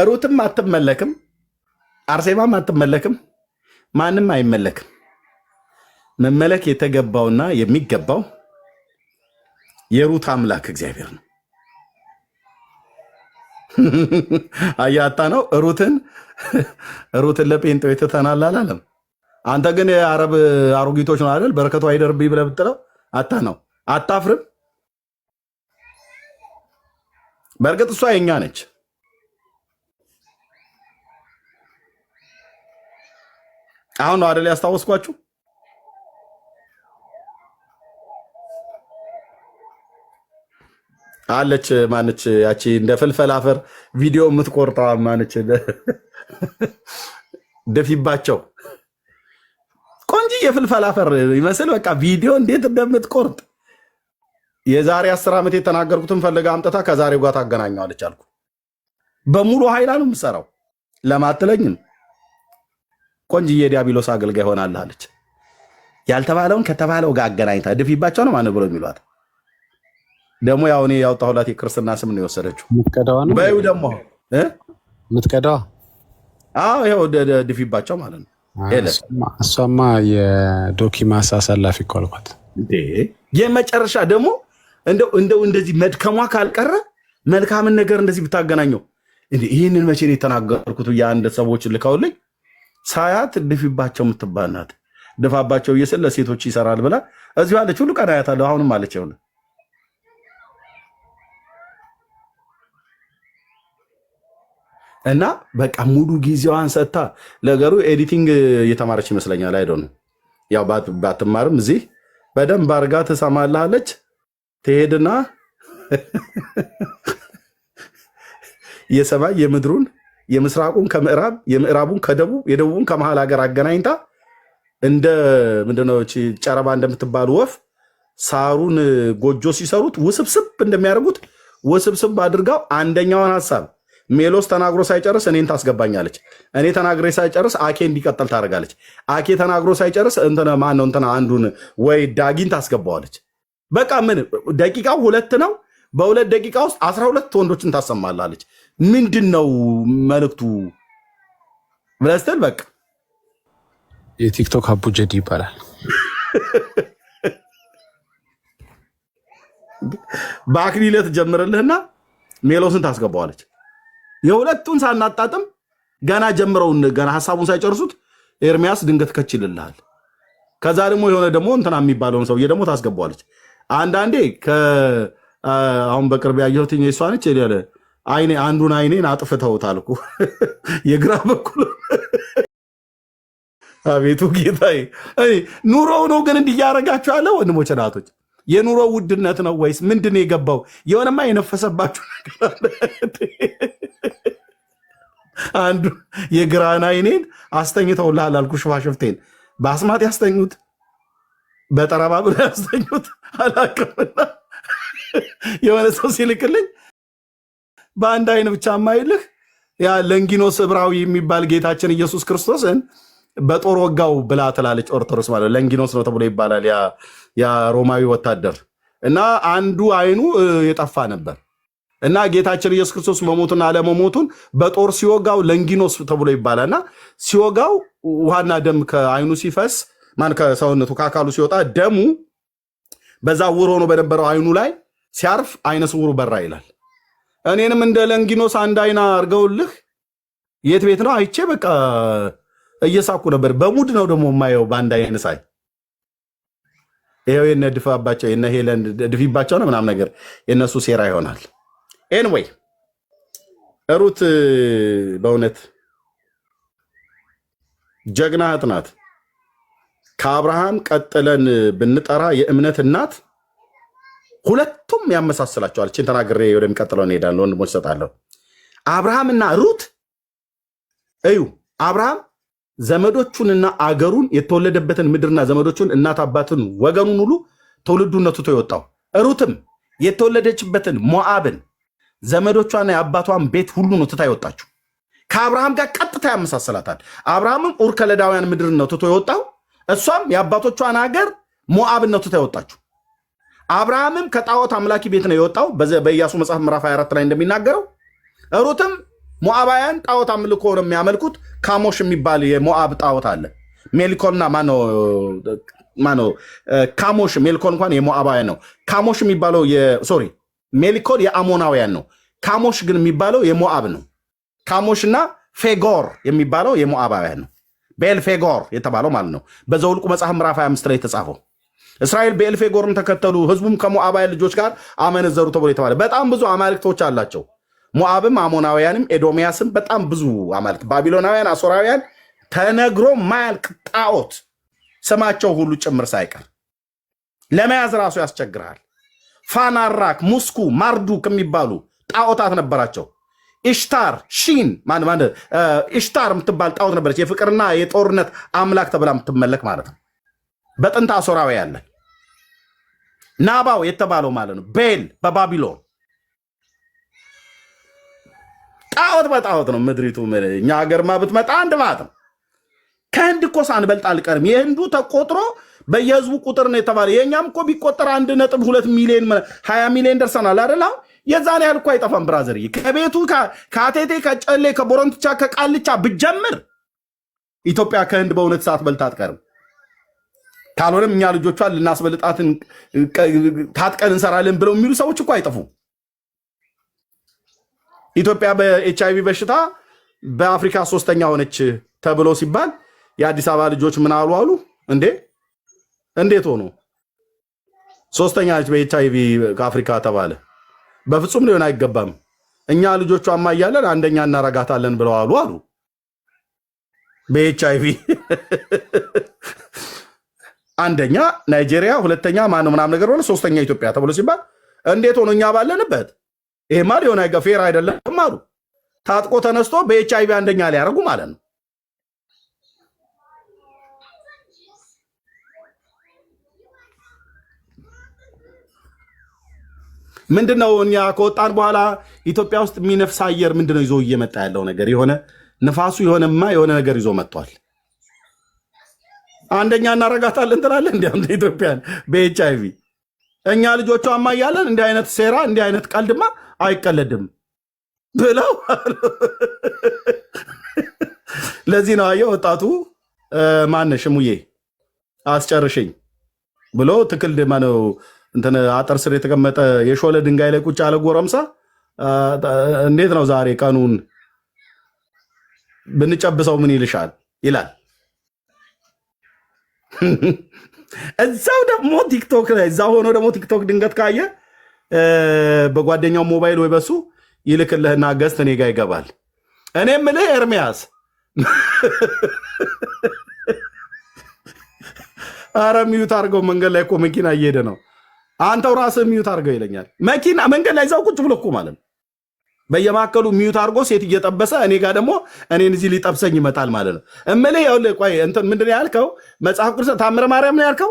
ሩትም አትመለክም፣ አርሴማም አትመለክም፣ ማንም አይመለክም። መመለክ የተገባውና የሚገባው የሩት አምላክ እግዚአብሔር ነው። አያታ ነው ሩትን ለጴንጤው የተተናል አላለም። አንተ ግን የአረብ አሮጊቶች ነው አይደል በረከቱ አይደርብኝ ብለህ ብትለው አታ ነው። አታፍርም? በእርግጥ እሷ የኛ ነች። አሁን ነው አይደል ያስታወስኳችሁ? አለች ማነች ያቺ እንደ ፍልፈል አፈር ቪዲዮ የምትቆርጠዋ ማነች ደፊባቸው ቆንጂ የፍልፈል አፈር ይመስል በቃ ቪዲዮ እንዴት እንደምትቆርጥ የዛሬ 10 ዓመት የተናገርኩትን ፈልጋ አምጥታ ከዛሬው ጋር ታገናኘዋለች አልኩ። በሙሉ ኃይላ ነው የምሰራው ለማትለኝም ቆንጂዬ ዲያብሎስ አገልጋይ ሆናለች አለች። ያልተባለውን ከተባለው ጋር አገናኝታ ድፊባቸው ነው ማን ብሎ የሚሏት ደግሞ ያው እኔ ያወጣሁላት የክርስትና ስም ነው የወሰደችው። ምትቀዳዋ ነው በይው ደግሞ ምትቀዳዋ። አዎ ይሄው ድፊባቸው ማለት ነው። እሷማ የዶኪማስ አሳላፊ እኮ አልኳት። የመጨረሻ ደግሞ እንደው እንደዚህ መድከሟ ካልቀረ መልካምን ነገር እንደዚህ ብታገናኘው ይህንን መቼ ነው የተናገርኩት? የአንድ ሰዎች ልከውልኝ ሳያት ድፊባቸው የምትባል ናት። ድፋባቸው እየስል ለሴቶች ይሰራል ብላ እዚሁ አለች። ሁሉ ቀን አያታለሁ። አሁንም አለች። ይሁን እና በቃ ሙሉ ጊዜዋን ሰጥታ ነገሩ ኤዲቲንግ እየተማረች ይመስለኛል። አይዶ ነው ያው ባትማርም እዚህ በደንብ አርጋ ትሰማላለች። ትሄድና የሰማይ የምድሩን የምስራቁን ከምዕራብ የምዕራቡን ከደቡብ የደቡቡን ከመሃል ሀገር አገናኝታ እንደ ምንድነው ጨረባ እንደምትባል ወፍ ሳሩን ጎጆ ሲሰሩት ውስብስብ እንደሚያደርጉት ውስብስብ አድርጋው አንደኛውን ሐሳብ ሜሎስ ተናግሮ ሳይጨርስ እኔን ታስገባኛለች። እኔ ተናግሬ ሳይጨርስ አኬ እንዲቀጥል ታደርጋለች። አኬ ተናግሮ ሳይጨርስ እንትና ማን ነው እንትና አንዱን ወይ ዳጊን ታስገባዋለች። በቃ ምን ደቂቃው 2 ነው። በ2 ደቂቃ ውስጥ 12 ወንዶችን ታሰማላለች። ምንድነው መልእክቱ ብለስተል በቃ የቲክቶክ አቡ ጀዲ ይባላል። በአክሊለት ጀምርልህና ሜሎስን ታስገባዋለች። የሁለቱን ሳናጣጥም ገና ጀምረውን ገና ሐሳቡን ሳይጨርሱት ኤርሚያስ ድንገት ከች ይልልሃል። ከዛ ደግሞ የሆነ ደግሞ እንትና የሚባለውን ሰውዬ ደግሞ ታስገባዋለች። አንዳንዴ አሁን በቅርብ ያየሁት የእሷ ነች ያለ አይኔ አንዱን አይኔን አጥፍተውታል እኮ የግራ በኩል አቤቱ ጌታዬ። ኑሮው ነው ግን እንዲያረጋችሁ አለ። ወንድሞች ናቶች የኑሮ ውድነት ነው ወይስ ምንድን ነው የገባው? የሆነማ የነፈሰባችሁ ነገር አለ። አንዱ የግራን አይኔን አስተኝተውልሃል አልኩ። ሽፋሽፍቴን በአስማት ያስተኙት በጠረባ ብሎ ያስተኙት አላቅምና የሆነ ሰው ሲልክልኝ በአንድ አይን ብቻ ማይልህ ያ ለንጊኖስ ዕብራዊ የሚባል ጌታችን ኢየሱስ ክርስቶስን በጦር ወጋው ብላ ትላለች ኦርቶዶክስ። ማለት ለንጊኖስ ነው ተብሎ ይባላል ያ ሮማዊ ወታደር እና አንዱ አይኑ የጠፋ ነበር እና ጌታችን ኢየሱስ ክርስቶስ መሞቱና አለመሞቱን በጦር ሲወጋው ለንጊኖስ ተብሎ ይባላልና ሲወጋው ውሃና ደም ከአይኑ ሲፈስ ማን ከሰውነቱ ከአካሉ ሲወጣ ደሙ በዛ ውር ሆኖ በነበረው አይኑ ላይ ሲያርፍ አይነ ስውሩ በራ ይላል። እኔንም እንደ ለንጊኖስ አንድ አይና አርገውልህ የት ቤት ነው አይቼ በቃ እየሳኩ ነበር። በሙድ ነው ደግሞ የማየው በአንድ አይን ሳይ። ይሄው የነ ድፋባቸው የነ ሄለን ድፊባቸው ነው ምናምን ነገር የነሱ ሴራ ይሆናል። ኤንዌይ ሩት በእውነት ጀግና እህት ናት። ከአብርሃም ቀጥለን ብንጠራ የእምነት እናት። ሁለቱም ያመሳስላቸዋል። እችን ተናግሬ ወደሚቀጥለው እንሄዳለን። ወንድሞች እሰጣለሁ። አብርሃምና ሩት እዩ። አብርሃም ዘመዶቹንና አገሩን የተወለደበትን ምድርና ዘመዶቹን እናት አባትን ወገኑን ሁሉ ትውልዱነቱ የወጣው ሩትም የተወለደችበትን ሞዓብን ዘመዶቿና የአባቷን ቤት ሁሉ ነው ትታ የወጣችው። ከአብርሃም ጋር ቀጥታ ያመሳሰላታል። አብርሃምም ኡር ከለዳውያን ምድር ነው ትቶ የወጣው፣ እሷም የአባቶቿን ሀገር ሞዓብን ነው ትታ የወጣችው። አብርሃምም ከጣዖት አምላኪ ቤት ነው የወጣው በኢያሱ መጽሐፍ ምዕራፍ 24 ላይ እንደሚናገረው። ሩትም ሞዓባውያን ጣዖት አምልኮ ነው የሚያመልኩት። ካሞሽ የሚባል የሞዓብ ጣዖት አለ። ሜልኮልና ማኖ ካሞሽ ሜልኮን እንኳን የሞዓባውያን ነው። ካሞሽ የሚባለው ሜልኮን የአሞናውያን ነው። ካሞሽ ግን የሚባለው የሞዓብ ነው። ካሞሽና ፌጎር የሚባለው የሞዓባውያን ነው። ቤልፌጎር የተባለው ማለት ነው በዘውልቁ መጽሐፍ ምዕራፍ 25 ላይ የተጻፈው። እስራኤል ቤልፌጎርን ተከተሉ፣ ህዝቡም ከሞዓባውያን ልጆች ጋር አመነዘሩ ተብሎ የተባለ በጣም ብዙ አማልክቶች አላቸው። ሞዓብም አሞናውያንም ኤዶሚያስም በጣም ብዙ አማልክት፣ ባቢሎናውያን፣ አሶራውያን ተነግሮ ማያልቅ ጣዖት ስማቸው ሁሉ ጭምር ሳይቀር ለመያዝ ራሱ ያስቸግራል። ፋናራክ፣ ሙስኩ፣ ማርዱክ የሚባሉ ጣዖታት ነበራቸው። ኢሽታር ሺን ኢሽታር የምትባል ጣዖት ነበረች። የፍቅርና የጦርነት አምላክ ተብላ የምትመለክ ማለት ነው። በጥንት አሶራዊ ያለ ናባው የተባለው ማለት ነው። ቤል በባቢሎን ጣዖት በጣዖት ነው ምድሪቱ። እኛ ሀገርማ ብትመጣ አንድ ማለት ነው። ከህንድ እኮ ሳንበልጥ አልቀርም። የህንዱ ተቆጥሮ በየህዝቡ ቁጥር ነው የተባለ። የእኛም እኮ ቢቆጠር 1.2 ሚሊዮን 20 ሚሊዮን ደርሰናል አይደል? የዛን ያህል እኮ አይጠፋም ብራዘር። ከቤቱ ከአቴቴ ከጨሌ ከቦረንትቻ ከቃልቻ ብጀምር ኢትዮጵያ ከህንድ በእውነት ሰዓት በልታ አትቀርም። ካልሆነም እኛ ልጆቿን ልናስበልጣትን ታጥቀን እንሰራለን ብለው የሚሉ ሰዎች እኮ አይጠፉም። ኢትዮጵያ በኤችአይቪ በሽታ በአፍሪካ 3ኛ ሆነች ተብሎ ሲባል የአዲስ አበባ ልጆች ምን አሉ አሉ እንዴ? እንዴት ሆኖ 3ኛ ነች በኤችአይቪ ከአፍሪካ ተባለ? በፍጹም ሊሆን አይገባም። እኛ ልጆቿማ እያለን 1ኛ እናረጋታለን ብለው አሉ አሉ በኤችአይቪ 1ኛ ናይጄሪያ፣ 2ኛ ማን ምናምን ነገር ሆነ 3ኛ ኢትዮጵያ ተብሎ ሲባል እንዴት ሆኖ እኛ ባለንበት ይሄማ ሊሆን ፌር አይደለም አሉ። ታጥቆ ተነስቶ በኤችአይቪ 1ኛ ሊያደርጉ ማለት ነው። ምንድነው እኛ ከወጣን በኋላ ኢትዮጵያ ውስጥ የሚነፍስ አየር ምንድነው ይዞ እየመጣ ያለው ነገር? የሆነ ንፋሱ የሆነማ የሆነ ነገር ይዞ መጥቷል። 1ኛ እናረጋታለን ትላለህ እንዴ? ኢትዮጵያን በኤችአይቪ እኛ ልጆቿማ እያለን እንዲህ አይነት ሴራ እንዲህ አይነት ቀልድማ አይቀለድም ብለው ለዚህ ነው አየው ወጣቱ ማነሽ ሙዬ አስጨርሽኝ ብሎ ትክል ማነው እንትን አጥር ስር የተቀመጠ የሾለ ድንጋይ ላይ ቁጭ ያለ ጎረምሳ እንዴት ነው ዛሬ ቀኑን ብንጨብሰው ምን ይልሻል ይላል። እዛው ደግሞ ቲክቶክ ላይ እዛው ሆኖ ደግሞ ቲክቶክ ድንገት ካየ በጓደኛው ሞባይል ወይ በሱ ይልክልህና ገዝት እኔ ጋ ይገባል። እኔ የምልህ ኤርሚያስ አረ ሚዩት አድርገው፣ መንገድ ላይ እኮ መኪና እየሄደ ነው። አንተው ራስህ ሚዩት አድርገው ይለኛል። መኪና መንገድ ላይ እዛው ቁጭ ብሎ እኮ ማለት ነው። በየማከሉ ሚዩት አድርጎ ሴት እየጠበሰ እኔ ጋር ደግሞ እኔን እዚህ ሊጠብሰኝ ይመጣል ማለት ነው። እምልህ ይኸውልህ፣ ቆይ እንትን ምንድን ነው ያልከው? መጽሐፍ ቅዱስ ታምረ ማርያም ነው ያልከው?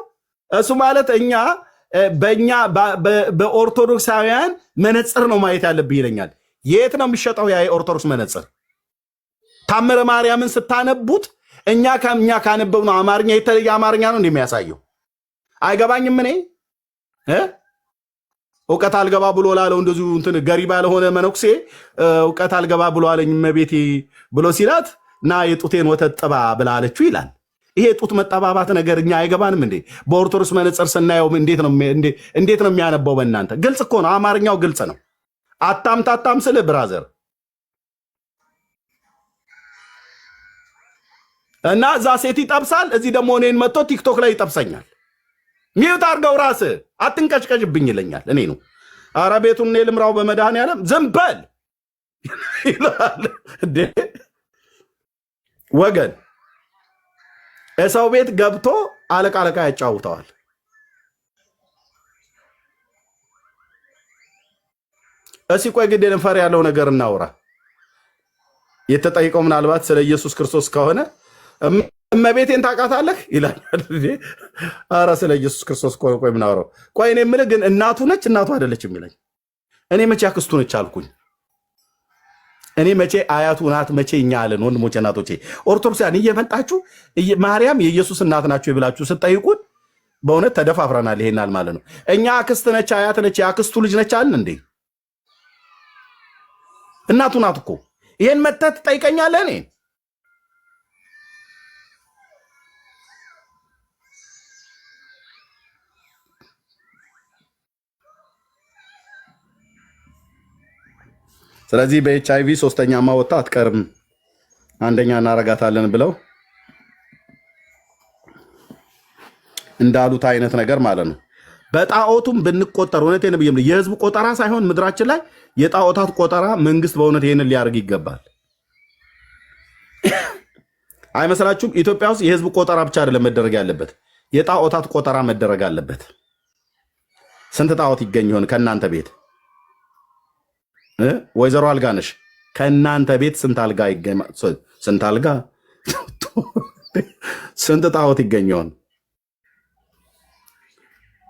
እሱ ማለት እኛ በእኛ በኦርቶዶክሳውያን መነጽር ነው ማየት ያለብህ ይለኛል። የት ነው የሚሸጠው ያ የኦርቶዶክስ መነጽር? ታምረ ማርያምን ስታነቡት እኛ ካነበብነው አማርኛ የተለየ አማርኛ ነው እንደሚያሳየው። አይገባኝም። እኔ እውቀት አልገባ ብሎ ላለው እንደዚሁ እንትን ገሪባ ለሆነ መነኩሴ እውቀት አልገባ ብሎ አለኝ እመቤቴ ብሎ ሲላት ና የጡቴን ወተት ጥባ ብላ አለችው ይላል። ይሄ ጡት መጠባባት ነገር እኛ አይገባንም እንዴ? በኦርቶዶክስ መነጽር ስናየው እንዴት ነው የሚያነበው? በእናንተ ግልጽ እኮ ነው፣ አማርኛው ግልጽ ነው። አታምታታም ስል ብራዘር እና እዛ ሴት ይጠብሳል፣ እዚህ ደግሞ እኔን መጥቶ ቲክቶክ ላይ ይጠብሰኛል። ሚዩት አድርገው ራስህ አትንቀጭቀጭብኝ ይለኛል። እኔ ነው አረ ቤቱን እኔ ልምራው በመድኃኔዓለም ዝም በል ይላል እንዴ ወገን። የሰው ቤት ገብቶ አለቃ ያጫውተዋል። እሲ ቆይ ግድ ፈር ያለው ነገር እናውራ። የተጠይቀው ምናልባት ስለ ኢየሱስ ክርስቶስ ከሆነ እመቤቴን ታውቃታለህ ይላል። አረ ስለ ኢየሱስ ክርስቶስ ቆይ ምናወራው? ቆይ እኔ የምልህ ግን እናቱ ነች እናቱ አይደለች የሚለኝ እኔ መቼ አክስቱ ነች አልኩኝ? እኔ መቼ አያቱ ናት? መቼ እኛ አለን? ወንድሞቼ እናቶቼ ኦርቶዶክሳውያን እየመጣችሁ ማርያም የኢየሱስ እናት ናችሁ ብላችሁ ስትጠይቁን በእውነት ተደፋፍረናል። ይሄናል ማለት ነው። እኛ አክስት ነች አያት ነች የአክስቱ ልጅ ነች አልን እንዴ? እናቱ ናት እኮ። ይሄን መተህ ትጠይቀኛለህ እኔ? ስለዚህ በኤችአይቪ 3ኛማ ወጣ አትቀርም 1ኛ እናረጋታለን ብለው እንዳሉት አይነት ነገር ማለት ነው። በጣዖቱም ብንቆጠር እውነቴን ነው የህዝብ ቆጠራ ሳይሆን ምድራችን ላይ የጣዖታት ቆጠራ መንግስት በእውነት ይሄንን ሊያደርግ ይገባል። አይመስላችሁም? ኢትዮጵያ ውስጥ የህዝብ ቆጠራ ብቻ አይደለም መደረግ ያለበት፣ የጣዖታት ቆጠራ መደረግ አለበት። ስንት ጣዖት ይገኝ ይሆን ከእናንተ ቤት? ወይዘሮ አልጋነሽ ከእናንተ ቤት ስንት አልጋ ይገኝ? ስንት አልጋ ስንት ጣዖት ይገኝ ይሆን?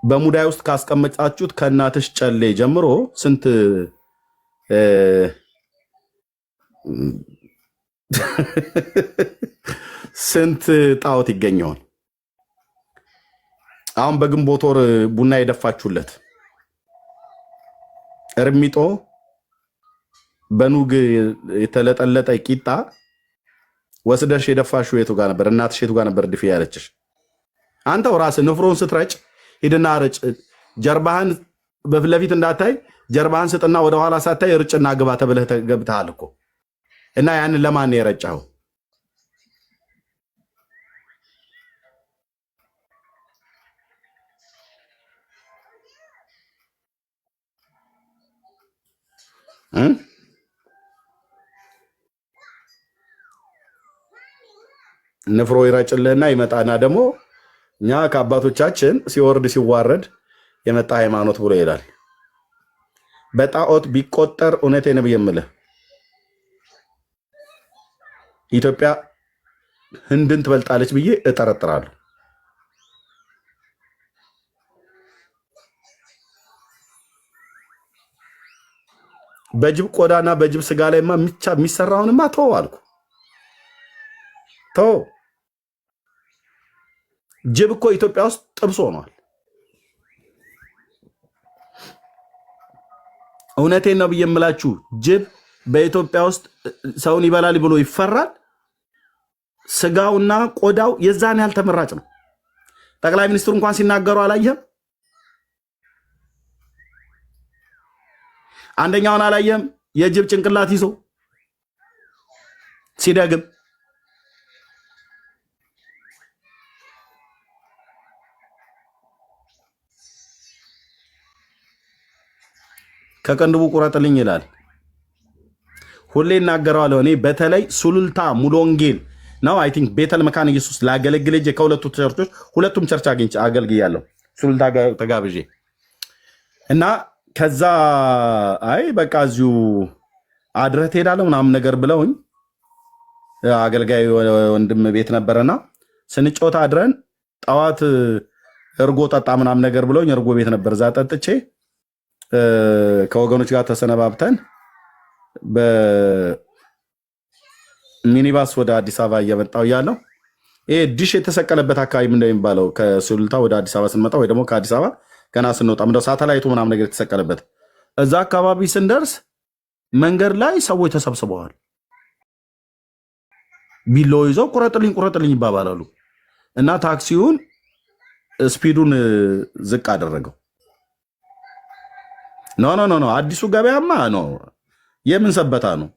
በሙዳይ ውስጥ ካስቀመጫችሁት ከእናትሽ ጨሌ ጀምሮ ስንት ስንት ጣዖት ይገኝ ይሆን? አሁን በግንቦት ወር ቡና የደፋችሁለት እርሚጦ በኑግ የተለጠለጠ ቂጣ ወስደሽ የደፋሽው የቱ ጋር ነበር? እናትሽ የቱ ጋር ነበር ድፊ ያለችሽ? አንተው ራስህ ንፍሮን ስትረጭ ሂድና ርጭ። ጀርባህን በፊት ለፊት እንዳታይ ጀርባህን ስጥና ወደኋላ ሳታይ ርጭና ግባ ተብለህ ገብተሃል እኮ። እና ያንን ለማን የረጫው? ንፍሮ ይረጭልህና ይመጣና ደግሞ እኛ ከአባቶቻችን ሲወርድ ሲዋረድ የመጣ ሃይማኖት ብሎ ይላል። በጣዖት ቢቆጠር እውነቴን ነው የምልህ ኢትዮጵያ ህንድን ትበልጣለች ብዬ እጠረጥራለሁ። በጅብ ቆዳና በጅብ ስጋ ላይማ የሚሰራውንማ ተው አልኩ። ተው። ጅብ እኮ ኢትዮጵያ ውስጥ ጥብስ ሆኗል። እውነቴን ነው ብዬ የምላችሁ ጅብ በኢትዮጵያ ውስጥ ሰውን ይበላል ብሎ ይፈራል። ስጋውና ቆዳው የዛን ያህል ተመራጭ ነው። ጠቅላይ ሚኒስትሩ እንኳን ሲናገሩ አላየህም? አንደኛውን አላየህም? የጅብ ጭንቅላት ይዞ ሲደግም ከቀንድቡ ቁረጥልኝ ይላል። ሁሌ እናገረዋለሁ። እኔ በተለይ ሱሉልታ ሙሉ ወንጌል ነው አይ ቲንክ ቤተል መካነ ኢየሱስ ላገለግል ሄጄ ከሁለቱ ቸርቾች ሁለቱም ቸርች አግኝቼ አገልግያለሁ። ሱሉልታ ተጋብዤ እና ከዛ አይ በቃ እዚሁ አድረህ ትሄዳለህ ምናምን ነገር ብለውኝ አገልጋይ ወንድም ቤት ነበረና ስንጮት አድረን ጠዋት እርጎ ጠጣ ምናምን ነገር ብለውኝ እርጎ ቤት ነበር። እዛ ጠጥቼ ከወገኖች ጋር ተሰነባብተን በሚኒባስ ወደ አዲስ አበባ እየመጣው ያለው ይሄ ዲሽ የተሰቀለበት አካባቢ ምንድን ነው የሚባለው? ከሱሉልታ ወደ አዲስ አበባ ስንመጣ ወይ ደግሞ ከአዲስ አበባ ገና ስንወጣ ምንድነው ሳተላይቱ ምናምን ነገር የተሰቀለበት እዛ አካባቢ ስንደርስ መንገድ ላይ ሰዎች ተሰብስበዋል። ቢሎ ይዘው ቁረጥልኝ ቁረጥልኝ ይባባላሉ። እና ታክሲውን ስፒዱን ዝቅ አደረገው። ኖ ኖ ኖ አዲሱ ገበያማ ነው። የምን ሰበታ ነው?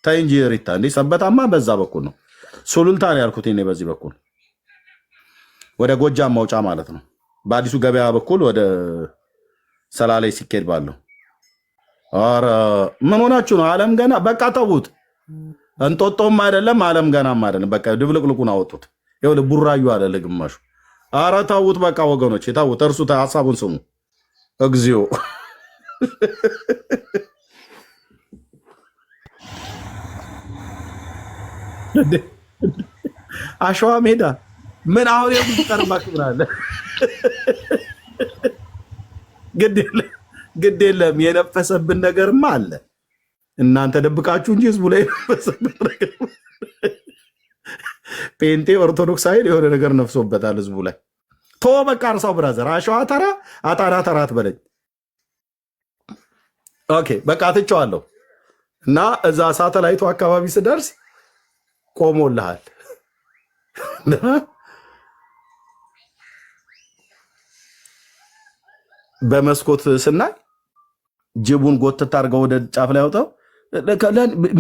ተይ እንጂ ሪታ፣ እንዴ ሰበታማ በዛ በኩል ነው። ሱሉልታ ነው ያልኩት እኔ በዚህ በኩል ወደ ጎጃም መውጫ ማለት ነው። በአዲሱ ገበያ በኩል ወደ ሰላሌ ሲኬድ ባለው። ኧረ ምን ሆናችሁ ነው? ዓለም ገና በቃ ተዉት። እንጦጦም አይደለም ዓለም ገናም አይደለም። በቃ ድብልቅልቁን አወጡት። ይኸውልህ ቡራዩ አለ ለግማሹ። ኧረ ተዉት በቃ ወገኖች፣ ተዉት። እርሱ ሀሳቡን ስሙ። እግዚኦ አሸዋ ሜዳ ምን አሁን የጉዝ ቀርባ ክብራለ ግድ የለም የነፈሰብን ነገርማ አለ። እናንተ ደብቃችሁ እንጂ ህዝቡ ላይ የነፈሰብን ነገር ጴንጤ ኦርቶዶክሳዊ የሆነ ነገር ነፍሶበታል ህዝቡ ላይ። ቶ በቃ እርሳው ብራዘር። አሸዋ ተራ አጣራ ተራ አትበለኝ። ኦኬ በቃ ትቼዋለሁ። እና እዛ ሳተላይቱ አካባቢ ስደርስ ቆሞልሃል። በመስኮት ስናይ ጅቡን ጎትታ አድርገው ወደ ጫፍ ላይ አውጣው።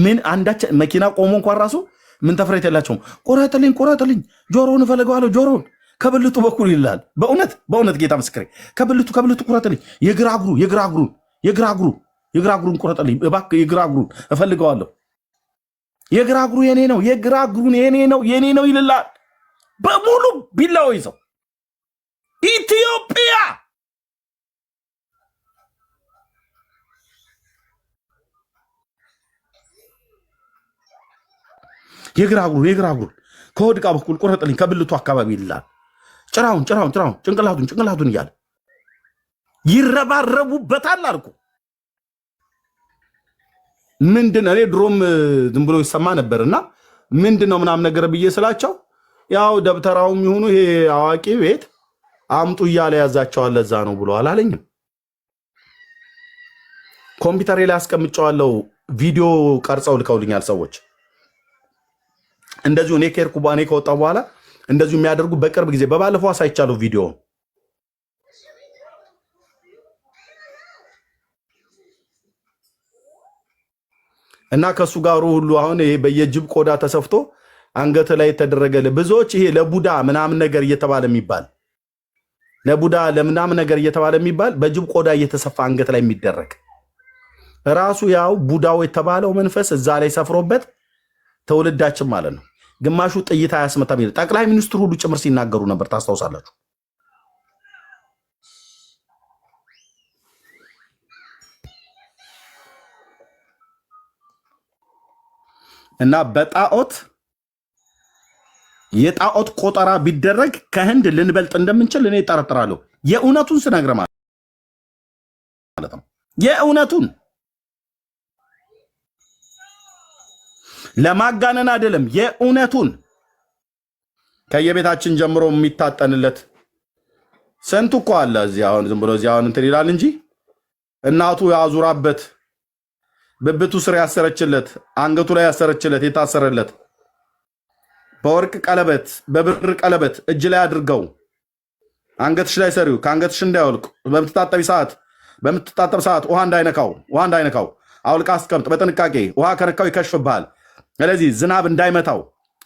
ምን አንዳች መኪና ቆሞ እንኳን ራሱ ምን ተፍሬት የላቸውም። ቁረጥልኝ ቁረጥልኝ፣ ጆሮውን እፈልገዋለሁ፣ ጆሮውን ከብልቱ በኩል ይላል። በእውነት በእውነት ጌታ ምስክሬ፣ ከብልቱ ቁረጥልኝ፣ የግራ እግሩን ቁረጥልኝ እባክህ፣ የግራ እግሩን እፈልገዋለሁ፣ የግራ እግሩ የኔ ነው፣ የግራ እግሩን የኔ ነው ይልላል። በሙሉ ቢላው ይዘው ኢትዮጵያ የግራ እግሩን ከሆድ ዕቃ በኩል ቁረጥልኝ ከብልቱ አካባቢ ይላል። ጭራውን ጭንቅላቱን እያለ ይረባረቡበታል አልኩ። ምንድን እኔ ድሮም ዝም ብሎ ይሰማ ነበርና ምንድነው ምናምን ነገር ብዬ ስላቸው ያው ደብተራውም ይሁኑ ይሄ አዋቂ ቤት አምጡ እያለ ያዛቸዋል ለዛ ነው ብሎ አላለኝም። ኮምፒውተሬ ላይ አስቀምጨዋለሁ። ቪዲዮ ቀርጸው ልከውልኛል ሰዎች። እንደዚሁ እኔ ከርኩ ባኔ ከወጣው በኋላ እንደዚሁ የሚያደርጉ በቅርብ ጊዜ በባለፈው አሳይቻለሁ ቪዲዮ። እና ከሱ ጋር ሁሉ አሁን ይሄ በየጅብ ቆዳ ተሰፍቶ አንገት ላይ ተደረገለ ብዙዎች ይሄ ለቡዳ ምናምን ነገር እየተባለ የሚባል ለቡዳ ለምናምን ነገር እየተባለ የሚባል በጅብ ቆዳ እየተሰፋ አንገት ላይ የሚደረግ ራሱ ያው ቡዳው የተባለው መንፈስ እዛ ላይ ሰፍሮበት ተውልዳችን ማለት ነው። ግማሹ ጥይት አያስመታም ይላል። ጠቅላይ ሚኒስትሩ ሁሉ ጭምር ሲናገሩ ነበር ታስታውሳላችሁ። እና በጣዖት የጣዖት ቆጠራ ቢደረግ ከህንድ ልንበልጥ እንደምንችል እኔ እጠረጥራለሁ። የእውነቱን ስነግር ማለት ነው። የእውነቱን ለማጋነን አይደለም። የእውነቱን ከየቤታችን ጀምሮ የሚታጠንለት ስንቱ እኮ አለ። እዚህ አሁን ዝም ብሎ እዚህ አሁን እንትን ይላል እንጂ እናቱ ያዙራበት ብብቱ ስር ያሰረችለት አንገቱ ላይ ያሰረችለት የታሰረለት በወርቅ ቀለበት በብር ቀለበት እጅ ላይ አድርገው አንገትሽ ላይ ሰሪው ከአንገትሽ እንዳይወልቅ በምትታጠብ ሰዓት ውሃ እንዳይነካው አውልቃ አስቀምጥ በጥንቃቄ። ውሃ ከነካው ይከሽፍብሃል። ስለዚህ ዝናብ እንዳይመታው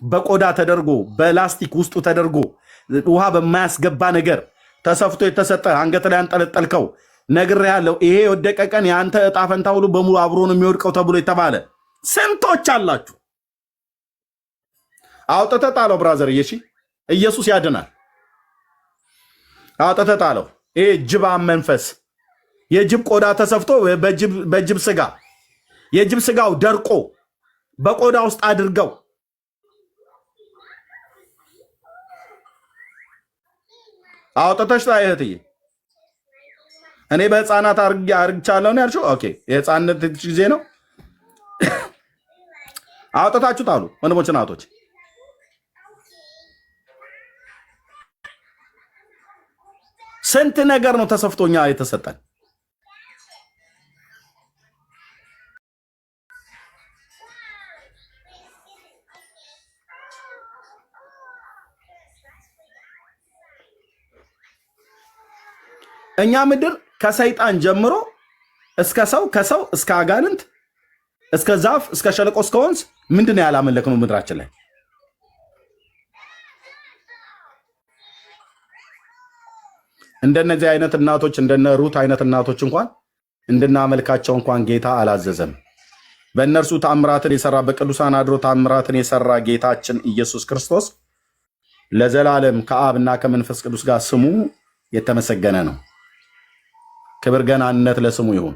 በቆዳ ተደርጎ በላስቲክ ውስጡ ተደርጎ ውሃ በማያስገባ ነገር ተሰፍቶ የተሰጠ አንገት ላይ አንጠለጠልከው ነግሬሃለሁ። ይሄ የወደቀ ቀን የአንተ እጣ ፈንታ ሁሉ በሙሉ አብሮ ነው የሚወድቀው ተብሎ የተባለ ስንቶች አላችሁ። አውጥተህ ጣለው ብራዘር። ኢየሱስ ያድናል። አውጥተህ ጣለው። ይሄ ጅባም መንፈስ የጅብ ቆዳ ተሰፍቶ በጅብ ስጋ የጅብ ስጋው ደርቆ በቆዳ ውስጥ አድርገው አውጥተሽ ጣይ እህትዬ። እኔ በህፃናት አርግቻለሁ ነው ያልሽው። ኦኬ የህፃንነት ጊዜ ነው። አውጥታችሁ ጣሉ ወንድሞች እናቶች። ስንት ነገር ነው ተሰፍቶኛ የተሰጠን። እኛ ምድር ከሰይጣን ጀምሮ እስከ ሰው ከሰው እስከ አጋንንት እስከ ዛፍ እስከ ሸለቆ እስከ ወንዝ ምንድነው ያላመለክነው ምድራችን ላይ? እንደነዚህ አይነት እናቶች እንደነ ሩት አይነት እናቶች እንኳን እንድናመልካቸው እንኳን ጌታ አላዘዘም። በእነርሱ ታምራትን የሰራ በቅዱሳን አድሮ ታምራትን የሰራ ጌታችን ኢየሱስ ክርስቶስ ለዘላለም ከአብና ከመንፈስ ቅዱስ ጋር ስሙ የተመሰገነ ነው። ክብር ገናነት ለስሙ ይሁን።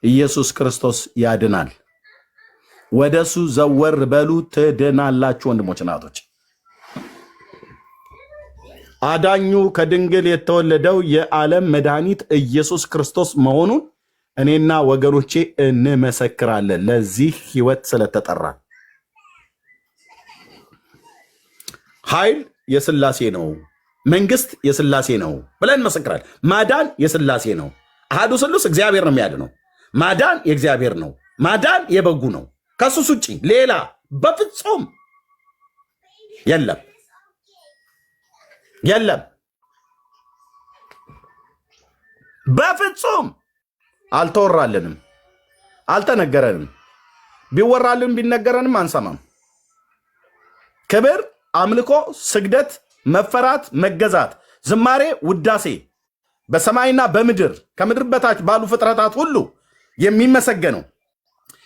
ኢየሱስ ክርስቶስ ያድናል። ወደሱ ዘወር በሉ ትድናላችሁ። ወንድሞች እናቶች፣ አዳኙ ከድንግል የተወለደው የዓለም መድኃኒት ኢየሱስ ክርስቶስ መሆኑን እኔና ወገኖቼ እንመሰክራለን። ለዚህ ህይወት ስለተጠራ ኃይል የሥላሴ ነው፣ መንግስት የሥላሴ ነው ብለን እንመሰክራለን። ማዳን የሥላሴ ነው። አሐዱ ስሉስ እግዚአብሔር ነው የሚያድነው። ማዳን የእግዚአብሔር ነው። ማዳን የበጉ ነው። ከሱስ ውጪ ሌላ በፍጹም የለም የለም። በፍጹም አልተወራልንም፣ አልተነገረንም። ቢወራልን ቢነገረንም አንሰማም። ክብር፣ አምልኮ፣ ስግደት፣ መፈራት፣ መገዛት፣ ዝማሬ፣ ውዳሴ በሰማይና በምድር ከምድር በታች ባሉ ፍጥረታት ሁሉ የሚመሰገነው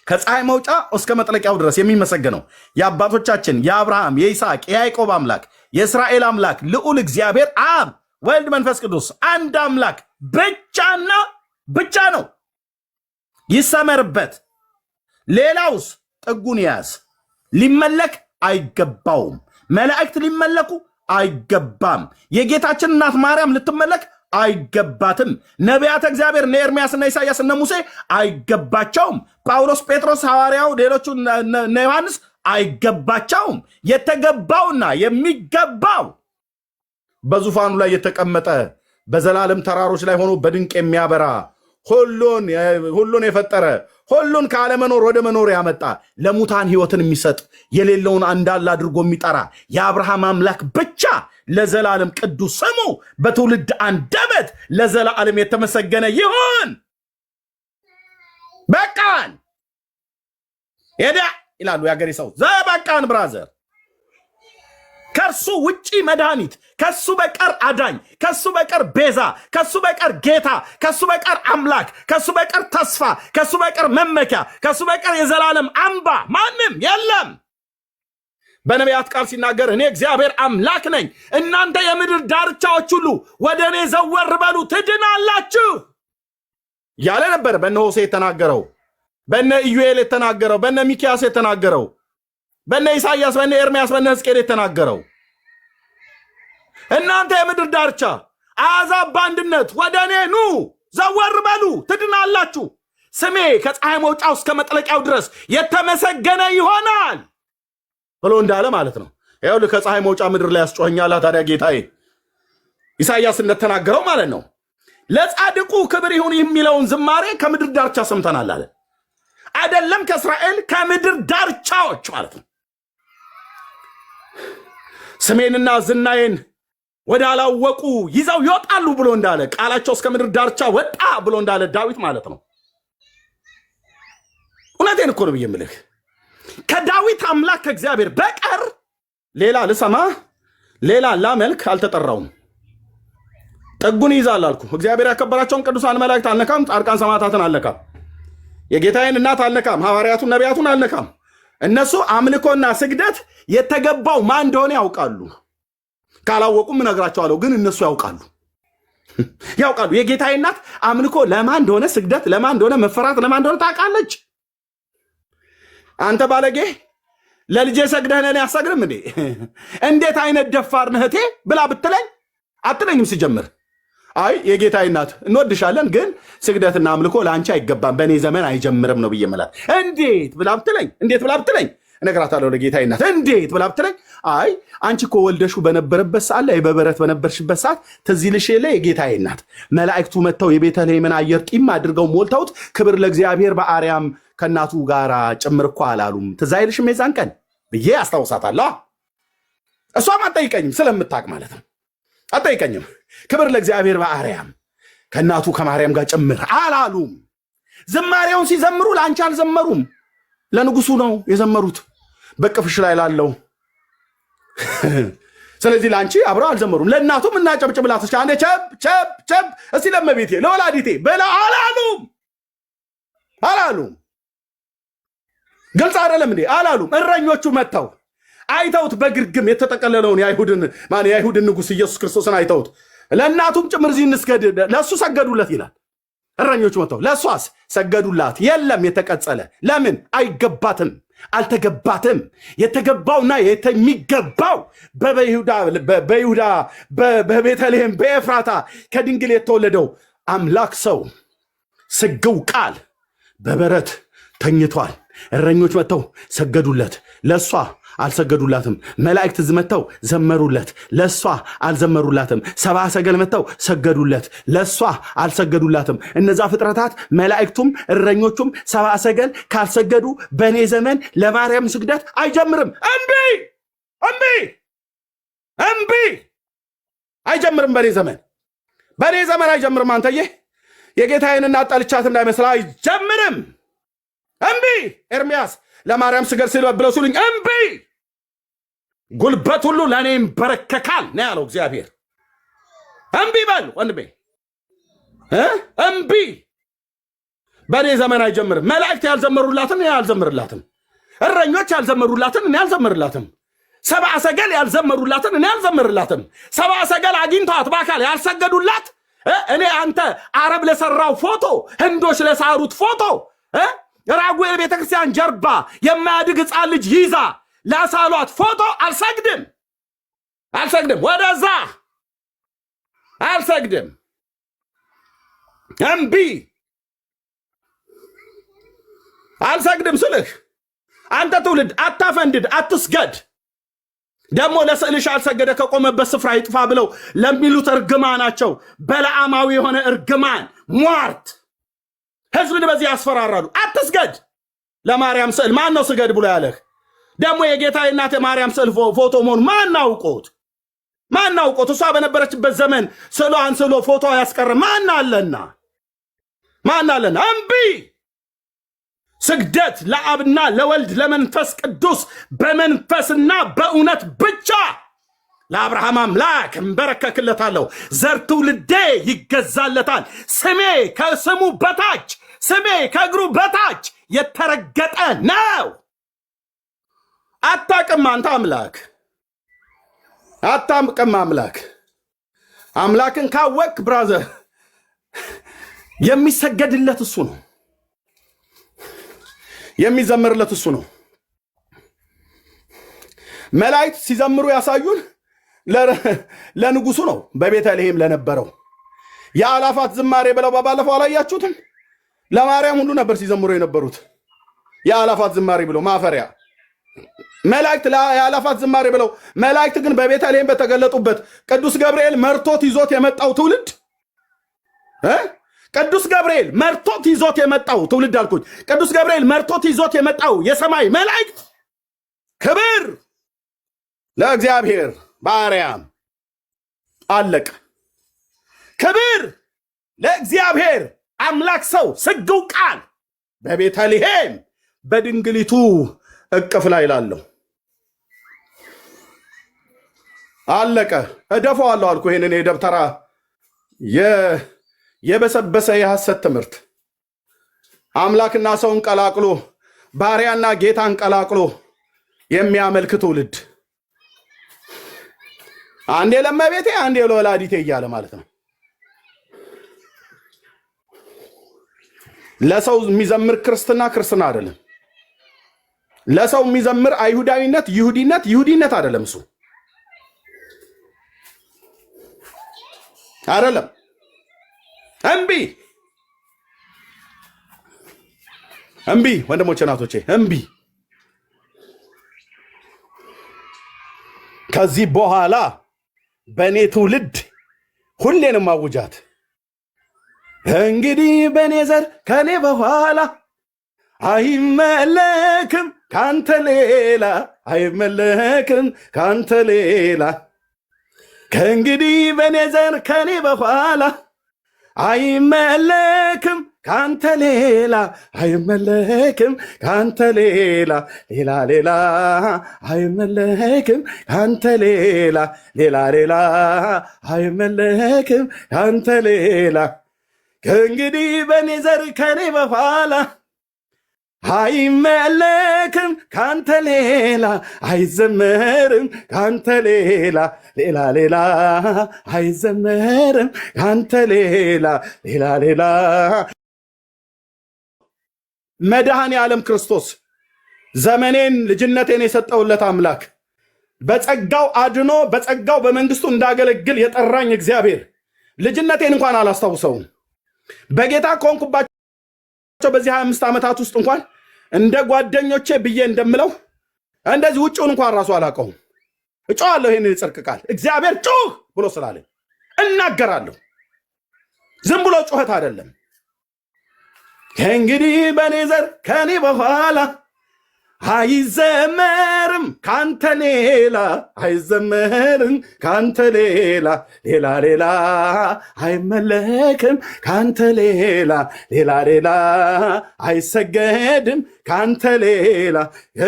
ከፀሐይ መውጫ እስከ መጥለቂያው ድረስ የሚመሰገነው የአባቶቻችን የአብርሃም የይስሐቅ የያዕቆብ አምላክ የእስራኤል አምላክ ልዑል እግዚአብሔር አብ ወልድ መንፈስ ቅዱስ አንድ አምላክ ብቻና ብቻ ነው። ይሰመርበት። ሌላውስ ጥጉን ያዝ። ሊመለክ አይገባውም። መላእክት ሊመለኩ አይገባም። የጌታችን እናት ማርያም ልትመለክ አይገባትም። ነቢያት እግዚአብሔር እነ ኤርምያስና ኢሳያስ እነ ሙሴ አይገባቸውም። ጳውሎስ፣ ጴጥሮስ ሐዋርያው፣ ሌሎቹ እነ ዮሐንስ አይገባቸውም። የተገባውና የሚገባው በዙፋኑ ላይ የተቀመጠ በዘላለም ተራሮች ላይ ሆኖ በድንቅ የሚያበራ ሁሉን የፈጠረ ሁሉን ካለመኖር ወደ መኖር ያመጣ ለሙታን ሕይወትን የሚሰጥ የሌለውን እንዳለ አድርጎ የሚጠራ የአብርሃም አምላክ ብቻ ለዘላለም ቅዱስ ስሙ በትውልድ አንደበት ለዘላለም የተመሰገነ ይሁን። በቃን ሄዳ ይላሉ ያገሬ ሰው። ዘበቃን ብራዘር። ከሱ ውጪ መድኃኒት፣ ከሱ በቀር አዳኝ፣ ከሱ በቀር ቤዛ፣ ከሱ በቀር ጌታ፣ ከሱ በቀር አምላክ፣ ከሱ በቀር ተስፋ፣ ከሱ በቀር መመኪያ፣ ከሱ በቀር የዘላለም አምባ ማንም የለም። በነቢያት ቃል ሲናገር እኔ እግዚአብሔር አምላክ ነኝ፣ እናንተ የምድር ዳርቻዎች ሁሉ ወደ እኔ ዘወር በሉ ትድናላችሁ ያለ ነበር። በነ ሆሴ የተናገረው፣ በነ ኢዩኤል የተናገረው፣ በነ ሚኪያስ የተናገረው፣ በነ ኢሳያስ፣ በነ ኤርምያስ፣ በነ ሕዝቅኤል የተናገረው። እናንተ የምድር ዳርቻ አሕዛብ በአንድነት ወደ እኔ ኑ ዘወር በሉ ትድናላችሁ፣ ስሜ ከፀሐይ መውጫው እስከ መጥለቂያው ድረስ የተመሰገነ ይሆናል ብሎ እንዳለ ማለት ነው። ይኸውልህ ከፀሐይ መውጫ ምድር ላይ ያስጮኸኛል። ታዲያ ጌታዬ ኢሳያስ እንደተናገረው ማለት ነው። ለጻድቁ ክብር ይሁን የሚለውን ዝማሬ ከምድር ዳርቻ ሰምተናል አለ። አይደለም ከእስራኤል ከምድር ዳርቻዎች ማለት ነው። ስሜንና ዝናዬን ወዳላወቁ ይዘው ይወጣሉ ብሎ እንዳለ፣ ቃላቸው እስከ ምድር ዳርቻ ወጣ ብሎ እንዳለ ዳዊት ማለት ነው። እውነቴን እኮ ነው ብዬ የምልህ ከዳዊት አምላክ ከእግዚአብሔር በቀር ሌላ ልሰማ ሌላ ላመልክ አልተጠራውም። ጥጉን ይዛል አልኩ። እግዚአብሔር ያከበራቸውን ቅዱሳን መላእክት አልነካም። ጻድቃን ሰማዕታትን አልነካም። የጌታዬን እናት አልነካም። ሐዋርያቱን ነቢያቱን አልነካም። እነሱ አምልኮና ስግደት የተገባው ማን እንደሆነ ያውቃሉ። ካላወቁም እነግራቸዋለሁ፣ ግን እነሱ ያውቃሉ። የጌታዬ እናት አምልኮ ለማን እንደሆነ፣ ስግደት ለማን እንደሆነ፣ መፈራት ለማን እንደሆነ ታውቃለች። አንተ ባለጌ ለልጄ ሰግደህ ለእኔ አሰግድም እንዴ? እንዴት አይነት ደፋር ነህ እህቴ ብላ ብትለኝ አትለኝም። ሲጀምር አይ የጌታዬ እናት እንወድሻለን፣ ግን ስግደትና አምልኮ ለአንቺ አይገባም፣ በእኔ ዘመን አይጀምርም ነው ብዬ እምላት። እንዴት ብላ ብትለኝ እነግራታለሁ ለጌታዬ እናት። እንዴት ብላ ብትለኝ አይ አንቺ እኮ ወልደሹ በነበረበት ሰዓት ላይ በበረት በነበርሽበት ሰዓት ትዝ ይልሽ የለ የጌታዬ እናት መላእክቱ መጥተው የቤተልሔምን አየር ጢም አድርገው ሞልተውት ክብር ለእግዚአብሔር በአርያም ከእናቱ ጋር ጭምር እኮ አላሉም፣ ትዝ አይልሽም የዛን ቀን ብዬ አስታውሳታለሁ። እሷም አትጠይቀኝም ስለምታውቅ ማለት ነው። አትጠይቀኝም። ክብር ለእግዚአብሔር በአርያም ከእናቱ ከማርያም ጋር ጭምር አላሉም። ዝማሬውን ሲዘምሩ ለአንቺ አልዘመሩም፣ ለንጉሱ ነው የዘመሩት በቅፍሽ ላይ ላለው። ስለዚህ ለአንቺ አብረው አልዘመሩም። ለእናቱም እናጨብጭብላት እስኪ አንዴ ቸብ ቸብ ቸብ እስቲ ለመቤቴ ለወላዲቴ በላ አላሉም። ግልጽ አይደለም እንዴ? አላሉም። እረኞቹ መጥተው አይተውት በግርግም የተጠቀለለውን የአይሁድን ንጉሥ ኢየሱስ ክርስቶስን አይተውት ለእናቱም ጭምር እዚህ እንስገድ ለእሱ ሰገዱለት ይላል። እረኞቹ መጥተው ለእሷስ ሰገዱላት። የለም የተቀጸለ። ለምን? አይገባትም፣ አልተገባትም። የተገባውና የሚገባው በይሁዳ በቤተልሔም በኤፍራታ ከድንግል የተወለደው አምላክ ሰው ስግው ቃል በበረት ተኝቷል። እረኞች መጥተው ሰገዱለት፣ ለእሷ አልሰገዱላትም። መላእክት መጥተው ዘመሩለት፣ ለእሷ አልዘመሩላትም። ሰብአ ሰገል መጥተው ሰገዱለት፣ ለእሷ አልሰገዱላትም። እነዛ ፍጥረታት መላእክቱም እረኞቹም ሰብአ ሰገል ካልሰገዱ በእኔ ዘመን ለማርያም ስግደት አይጀምርም። እምቢ አይጀምርም። በእኔ ዘመን አይጀምርም። አንተዬ የጌታዬን እናት ጠልቻት እንዳይመስል አይጀምርም። እምቢ። ኤርምያስ ለማርያም ስገድ ብለው ሲሉኝ እምቢ። ጉልበት ሁሉ ለእኔ ይንበረከካል ነው ያለው እግዚአብሔር። እምቢ በል ወንድሜ፣ እምቢ። በእኔ ዘመን አይጀምርም። መላእክት ያልዘመሩላትን እኔ አልዘምርላትም። እረኞች ያልዘመሩላትን እኔ አልዘምርላትም። ሰብአ ሰገል ያልዘመሩላትን እኔ አልዘምርላትም። ሰብአ ሰገል አግኝተዋት በአካል ያልሰገዱላት እኔ አንተ አረብ ለሰራው ፎቶ፣ ህንዶች ለሳሩት ፎቶ ራጉኤል ቤተክርስቲያን ጀርባ የማያድግ ሕፃን ልጅ ይዛ ላሳሏት ፎቶ አልሰግድም፣ ወደዛ አልሰግድም። እምቢ አልሰግድም ስልህ አንተ ትውልድ አታፈንድድ፣ አትስገድ። ደግሞ ለስዕልሽ አልሰገደ ከቆመበት ስፍራ ይጥፋ ብለው ለሚሉት እርግማናቸው በለዓማዊ የሆነ እርግማን ሟርት ህዝብን በዚህ ያስፈራራሉ። አትስገድ ለማርያም ስዕል። ማን ነው ስገድ ብሎ ያለህ? ደግሞ የጌታ የእናት የማርያም ስዕል ፎቶ መሆኑ ማን አውቆት? እሷ በነበረችበት ዘመን ስዕሏን ስሎ ፎቶ ያስቀረ ማን አለና? እምቢ። ስግደት ለአብና ለወልድ ለመንፈስ ቅዱስ በመንፈስና በእውነት ብቻ። ለአብርሃም አምላክ እንበረከክለታለሁ፣ ዘር ትውልዴ ይገዛለታል። ስሜ ከስሙ በታች፣ ስሜ ከእግሩ በታች የተረገጠ ነው። አታቅም አንተ አምላክ፣ አታቅም አምላክ። አምላክን ካወቅ ብራዘር የሚሰገድለት እሱ ነው፣ የሚዘምርለት እሱ ነው። መላእክት ሲዘምሩ ያሳዩን ለንጉሱ ነው። በቤተልሔም ለነበረው የአላፋት ዝማሬ ብለው ባለፈው አላያችሁትም? ለማርያም ሁሉ ነበር ሲዘምሩ የነበሩት የአላፋት ዝማሬ ብለው ማፈሪያ መላእክት የአላፋት ዝማሬ ብለው። መላእክት ግን በቤተልሔም በተገለጡበት ቅዱስ ገብርኤል መርቶት ይዞት የመጣው ትውልድ ቅዱስ ገብርኤል መርቶት ይዞት የመጣው ትውልድ አልኩኝ። ቅዱስ ገብርኤል መርቶት ይዞት የመጣው የሰማይ መላእክት ክብር ለእግዚአብሔር በአርያም አለቀ። ክብር ለእግዚአብሔር አምላክ ሰው ስግው ቃል በቤተልሔም በድንግሊቱ እቅፍ ላይ ላለው አለቀ። እደፈዋለሁ አልኩ። ይሄንን የደብተራ የበሰበሰ የሐሰት ትምህርት አምላክና ሰውን ቀላቅሎ ባሪያና ጌታን ቀላቅሎ የሚያመልክ ትውልድ አንዴ ለመቤቴ አንዴ ለወላዲቴ እያለ ማለት ነው። ለሰው የሚዘምር ክርስትና ክርስትና አይደለም። ለሰው የሚዘምር አይሁዳዊነት ይሁዲነት አይደለም። እሱ አይደለም። እምቢ ወንድሞቼ ናቶቼ፣ እምቢ። ከዚህ በኋላ በእኔ ትውልድ ሁሌንም አውጃት። እንግዲህ በእኔ ዘር ከኔ በኋላ አይመለክም ካንተ ሌላ፣ አይመለክም ካንተ ሌላ። ከእንግዲህ በእኔ ዘር ከኔ በኋላ አይመለክም ካንተ ሌላ፣ አይመለክም ካንተ ሌላ፣ ሌላ አይመለክም ካንተ ሌላ፣ ሌላ አይመለክም ካንተ ሌላ። ከእንግዲህ በኔ ዘር ከኔ በኋላ አይመለክም ካንተ ሌላ፣ አይዘመርም ካንተ ሌላ፣ ሌላ አይዘመርም ካንተ ሌላ፣ ሌላ መድኃኔ ዓለም ክርስቶስ ዘመኔን ልጅነቴን የሰጠውለት አምላክ በጸጋው አድኖ በጸጋው በመንግስቱ እንዳገለግል የጠራኝ እግዚአብሔር ልጅነቴን እንኳን አላስታውሰውም። በጌታ ከሆንኩባቸው በዚህ 25 ዓመታት ውስጥ እንኳን እንደ ጓደኞቼ ብዬ እንደምለው እንደዚህ ውጭውን እንኳን ራሱ አላውቀውም። እጮሃለሁ ይህንን የጽድቅ ቃል እግዚአብሔር ጩህ ብሎ ስላለኝ እናገራለሁ። ዝም ብሎ ጩኸት አይደለም። ከእንግዲህ በኔ ዘር ከኔ በኋላ አይዘመርም ካንተ ሌላ፣ አይዘመርም ካንተ ሌላ፣ ሌላ አይመለክም ካንተ ሌላ፣ ሌላ አይሰገድም ካንተ ሌላ።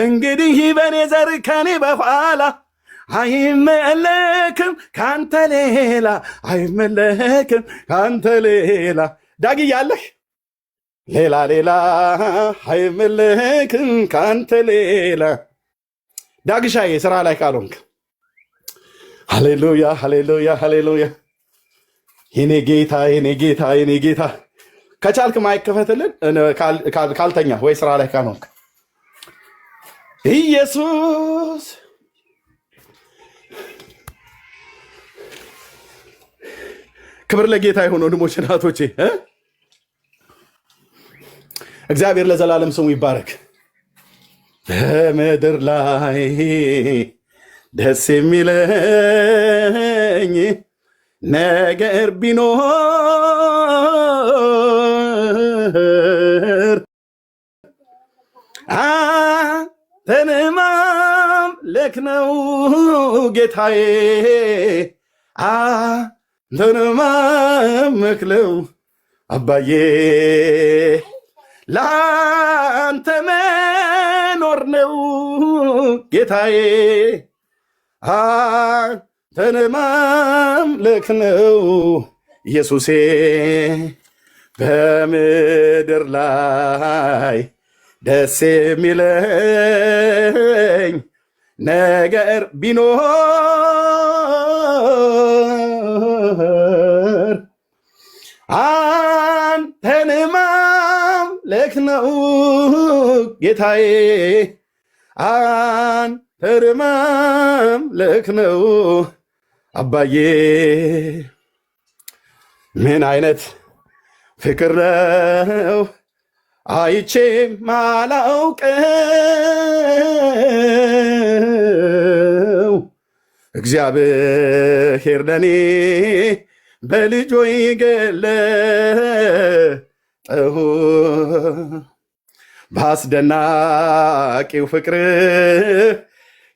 እንግዲህ በኔ ዘር ከኔ በኋላ አይመለክም ካንተ ሌላ፣ አይመለክም ካንተ ሌላ። ዳጊ ያለህ ሌላ አይመለክም ካንተ ሌላ። ዳግሻዬ ስራ ላይ ካልሆንክ ሃሌሉያ ሃሌሉያ ሃሌሉያ። የኔ ጌታ የኔ ጌታ የኔ ጌታ ከቻልክ ማይከፈትልን ካልተኛ ወይ ስራ ላይ ካልሆንክ ኢየሱስ ክብር ለጌታ ይሁን። ወንድሞች እናቶቼ እግዚአብሔር ለዘላለም ስሙ ይባረክ። በምድር ላይ ደስ የሚለኝ ነገር ቢኖር አንተን ማምለክ ነው ጌታዬ፣ አንተን ማምለክ ነው አባዬ፣ ለአንተ መኖር ነው ጌታዬ፣ አንተን ማምለክ ነው ኢየሱሴ። በምድር ላይ ደስ የሚለኝ ነገር ቢኖር አንተን ማምለክ ነው ጌታዬ፣ አንተን ማምለክ ነው አባዬ። ምን አይነት ፍቅር ነው አይቼ ማላውቀው እግዚአብሔር ለኔ በልጆ ገለጠው። በአስደናቂው ፍቅር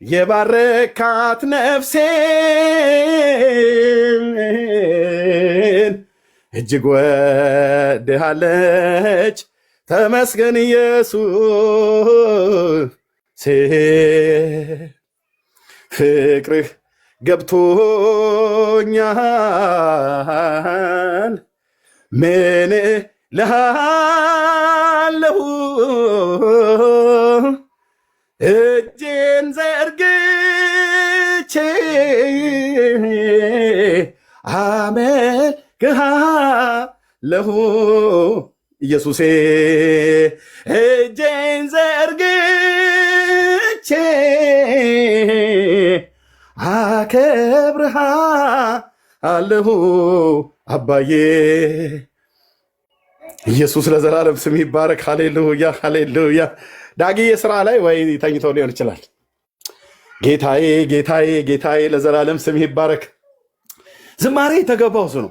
የባረካት ነፍሴን እጅግ ወድሃለች። ተመስገን ኢየሱስ፣ ፍቅርህ ገብቶኛል። ምን እልሃለሁ እጄን ዘርግቼ አመልክሃለሁ ኢየሱሴ፣ እጄን ዘርግቼ አከብርሃለሁ አባዬ። ኢየሱስ ለዘላለም ስም ይባረክ። ሃሌሉያ ሃሌሉያ። ዳግዬ ስራ ላይ ወይ ተኝተው ሊሆን ይችላል። ጌታዬ ጌታዬ ጌታዬ ለዘላለም ስም ይባረክ። ዝማሬ የተገባው እሱ ነው።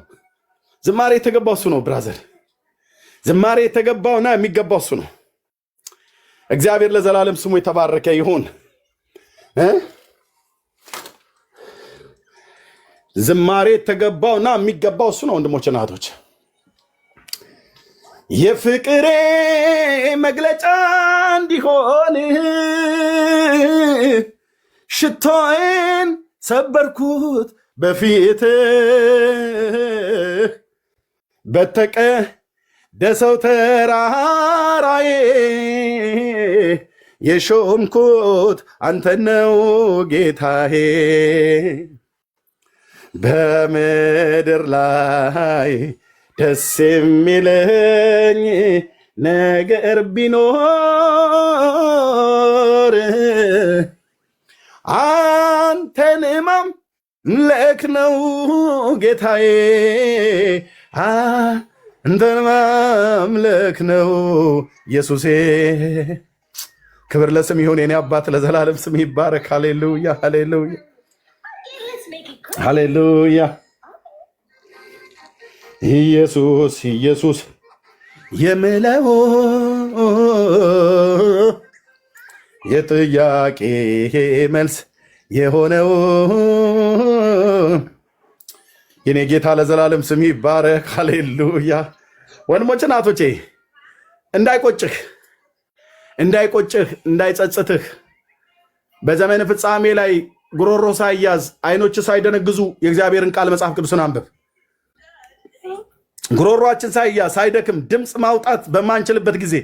ዝማሬ የተገባው እሱ ነው ብራዘር። ዝማሬ የተገባውና የሚገባው እሱ ነው። እግዚአብሔር ለዘላለም ስሙ የተባረከ ይሁን። ዝማሬ የተገባውና የሚገባው እሱ ነው። ወንድሞች እናቶች፣ የፍቅሬ መግለጫ እንዲሆን ሽቶዬን ሰበርኩት በፊትህ በተቀደሰው ተራራዬ የሾምኩት አንተን ነው ጌታዬ። በምድር ላይ ደስ የሚለኝ ነገር ቢኖር አንተን ማምለክ ነው ጌታዬ፣ አንተን ማምለክ ነው ኢየሱሴ። ክብር ለስም ይሁን የኔ አባት፣ ለዘላለም ስም ይባረክ። ሃሌሉያ ሃሌሉያ ሃሌሉያ። ኢየሱስ ኢየሱስ የምለው የጥያቄ መልስ የሆነው የኔ ጌታ ለዘላለም ስም ይባረክ። ሃሌሉያ። ወንድሞች እናቶቼ፣ እንዳይቆጭህ እንዳይጸጽትህ በዘመን ፍጻሜ ላይ ጉሮሮ ሳይያዝ አይኖች ሳይደነግዙ የእግዚአብሔርን ቃል መጽሐፍ ቅዱስን አንብብ። ጉሮሯችን ሳይያዝ ሳይደክም ድምፅ ማውጣት በማንችልበት ጊዜ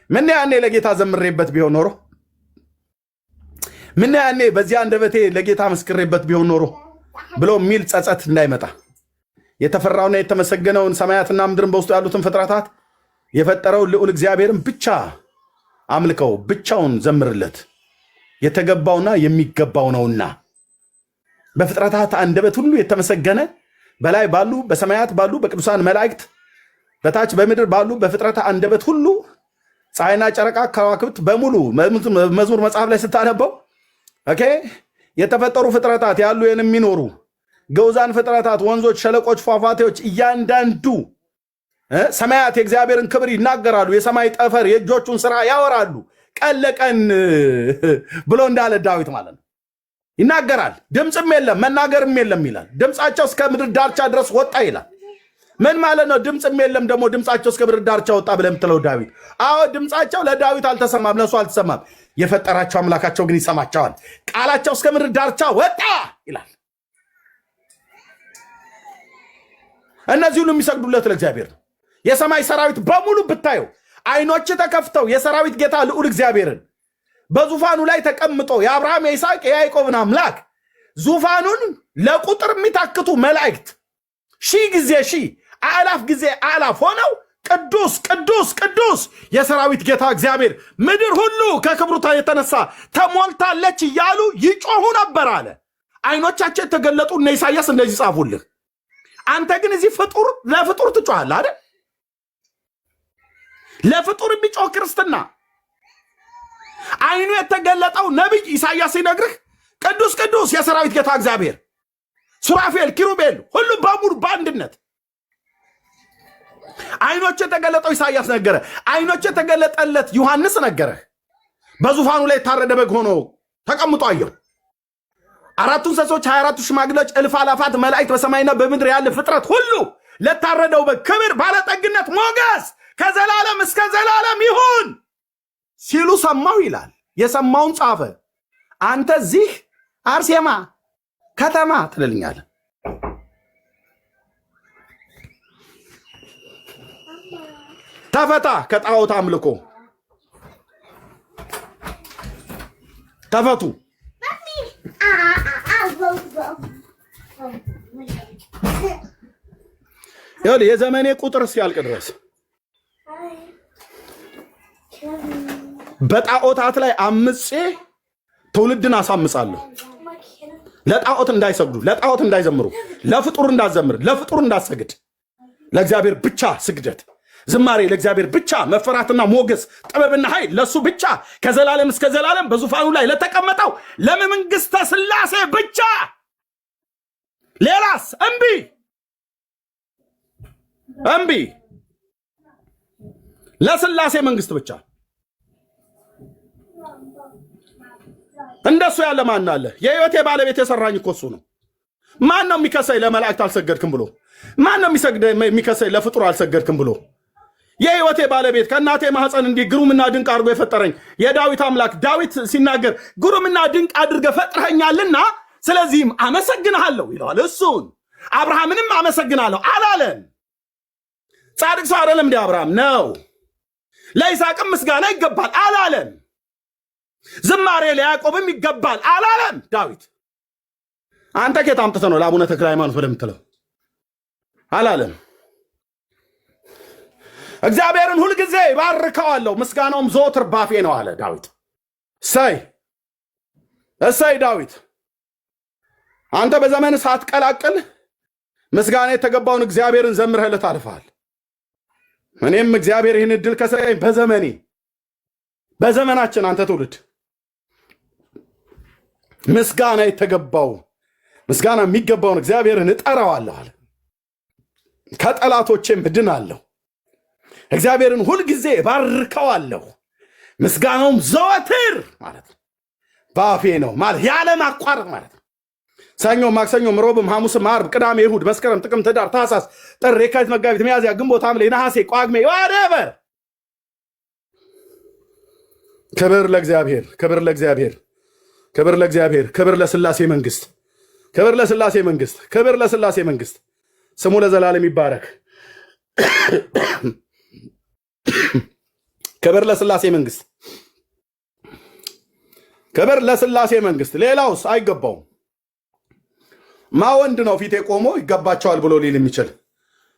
ምን ያኔ ለጌታ ዘምሬበት ቢሆን ኖሮ፣ ምን ያኔ በዚያ አንደበቴ ለጌታ መስክሬበት ቢሆን ኖሮ ብሎ የሚል ጸጸት እንዳይመጣ የተፈራውና የተመሰገነውን ሰማያትና ምድርን በውስጡ ያሉትን ፍጥረታት የፈጠረውን ልዑል እግዚአብሔርን ብቻ አምልከው፣ ብቻውን ዘምርለት፣ የተገባውና የሚገባው ነውና። በፍጥረታት አንደበት ሁሉ የተመሰገነ በላይ ባሉ በሰማያት ባሉ በቅዱሳን መላእክት በታች በምድር ባሉ በፍጥረታት አንደበት ሁሉ ፀሐይና ጨረቃ ከዋክብት በሙሉ መዝሙር መጽሐፍ ላይ ስታነበው ኦኬ የተፈጠሩ ፍጥረታት ያሉ የሚኖሩ ገውዛን ፍጥረታት፣ ወንዞች፣ ሸለቆች፣ ፏፏቴዎች እያንዳንዱ ሰማያት የእግዚአብሔርን ክብር ይናገራሉ። የሰማይ ጠፈር የእጆቹን ስራ ያወራሉ። ቀን ለቀን ብሎ እንዳለ ዳዊት ማለት ነው ይናገራል። ድምፅም የለም መናገርም የለም ይላል። ድምፃቸው እስከ ምድር ዳርቻ ድረስ ወጣ ይላል። ምን ማለት ነው? ድምፅም የለም ደግሞ ድምፃቸው እስከ ምድር ዳርቻ ወጣ ብለህ የምትለው ዳዊት? አዎ ድምፃቸው ለዳዊት አልተሰማም፣ ለእሱ አልተሰማም። የፈጠራቸው አምላካቸው ግን ይሰማቸዋል። ቃላቸው እስከ ምድር ዳርቻ ወጣ ይላል። እነዚህ ሁሉ የሚሰግዱለት ለእግዚአብሔር ነው። የሰማይ ሰራዊት በሙሉ ብታየው አይኖች ተከፍተው የሰራዊት ጌታ ልዑል እግዚአብሔርን በዙፋኑ ላይ ተቀምጦ የአብርሃም የይስሐቅ የያዕቆብን አምላክ ዙፋኑን ለቁጥር የሚታክቱ መላእክት ሺህ ጊዜ ሺህ አላፍ ጊዜ አላፍ ሆነው ቅዱስ ቅዱስ ቅዱስ የሰራዊት ጌታ እግዚአብሔር ምድር ሁሉ ከክብሩ የተነሳ ተሞልታለች እያሉ ይጮሁ ነበር አለ። አይኖቻቸው የተገለጡ እነ ኢሳያስ እንደዚህ ጻፉልህ። አንተ ግን እዚህ ፍጡር ለፍጡር ትጮሃለህ አይደል? ለፍጡር የሚጮህ ክርስትና። አይኑ የተገለጠው ነቢይ ኢሳያስ ሲነግርህ ቅዱስ ቅዱስ የሰራዊት ጌታ እግዚአብሔር ሱራፌል ኪሩቤል ሁሉ በሙሉ በአንድነት አይኖች የተገለጠው ኢሳያስ ነገረ። አይኖች የተገለጠለት ዮሐንስ ነገረህ። በዙፋኑ ላይ የታረደ በግ ሆኖ ተቀምጦ አየሁ። አራቱ እንስሶች 24ቱ ሽማግሌዎች እልፍ አላፋት መላእክት በሰማይና በምድር ያለ ፍጥረት ሁሉ ለታረደው በግ ክብር፣ ባለጠግነት፣ ሞገስ ከዘላለም እስከ ዘላለም ይሁን ሲሉ ሰማሁ ይላል። የሰማውን ጻፈ። አንተ እዚህ አርሴማ ከተማ ትልልኛለህ። ተፈታ ከጣዖት አምልኮ ተፈቱ። የዘመኔ ቁጥር እስኪያልቅ ድረስ በጣዖታት ላይ አምፄ ትውልድን አሳምጻለሁ። ለጣዖት እንዳይሰግዱ፣ ለጣዖት እንዳይዘምሩ፣ ለፍጡር እንዳዘምር፣ ለፍጡር እንዳሰግድ፣ ለእግዚአብሔር ብቻ ስግደት፣ ዝማሬ ለእግዚአብሔር ብቻ፣ መፈራትና ሞገስ፣ ጥበብና ኃይል ለሱ ብቻ፣ ከዘላለም እስከ ዘላለም በዙፋኑ ላይ ለተቀመጠው ለመንግስተ ሥላሴ ብቻ። ሌላስ እምቢ እምቢ። ለሥላሴ መንግስት ብቻ። እንደሱ ያለ ማን አለ? የህይወቴ ባለቤት የሰራኝ እኮ እሱ ነው። ማን ነው የሚከሰኝ ለመላእክት አልሰገድክም ብሎ? ማን ነው የሚከሰኝ ለፍጡር አልሰገድክም ብሎ? የህይወቴ ባለቤት ከእናቴ ማህፀን እንዲህ ግሩምና ድንቅ አድርጎ የፈጠረኝ የዳዊት አምላክ ዳዊት ሲናገር ግሩምና ድንቅ አድርገህ ፈጥረኸኛልና ስለዚህም አመሰግንሃለሁ ይለዋል። እሱን አብርሃምንም አመሰግናለሁ አላለን። ጻድቅ ሰው አይደለም እንደ አብርሃም ነው። ለይስሐቅም ምስጋና ይገባል አላለን። ዝማሬ ለያዕቆብም ይገባል አላለም ዳዊት። አንተ ከየት አምጥተህ ነው ለአቡነ ተክለ ሃይማኖት ወደምትለው? አላለም። እግዚአብሔርን ሁልጊዜ ባርከዋለሁ ምስጋናውም ዘወትር ባፌ ነው አለ ዳዊት። እሰይ እሰይ ዳዊት፣ አንተ በዘመን ሳትቀላቅል ምስጋና የተገባውን እግዚአብሔርን ዘምረህለት አልፈሃል። እኔም እግዚአብሔር ይህን እድል ከሰጠኝ በዘመናችን አንተ ትውልድ ምስጋና የተገባው ምስጋና የሚገባውን እግዚአብሔርን እጠራዋለሁ አለ። ከጠላቶቼም እድናለሁ። እግዚአብሔርን ሁልጊዜ ባርከዋለሁ ምስጋናውም ዘወትር ማለት ነው ባፌ ነው ማለት ያለ ማቋረጥ ማለት ነው። ሰኞ፣ ማክሰኞ፣ ሮብም፣ ሐሙስም፣ ዓርብ፣ ቅዳሜ፣ እሑድ፣ መስከረም፣ ጥቅምት፣ ኅዳር፣ ታኅሳስ፣ ጥር፣ የካቲት፣ መጋቢት፣ ሚያዝያ፣ ግንቦት፣ ሐምሌ፣ ነሐሴ፣ ጳጉሜ ዋደበር። ክብር ለእግዚአብሔር፣ ክብር ለእግዚአብሔር፣ ክብር ለእግዚአብሔር፣ ክብር ለሥላሴ መንግስት፣ ክብር ለሥላሴ መንግስት፣ ክብር ለሥላሴ መንግስት። ስሙ ለዘላለም ይባረክ። ክብር ለሥላሴ መንግስት፣ ክብር ለሥላሴ መንግስት። ሌላውስ አይገባውም። ማ ወንድ ነው ፊቴ ቆሞ ይገባቸዋል ብሎ ሊል የሚችል?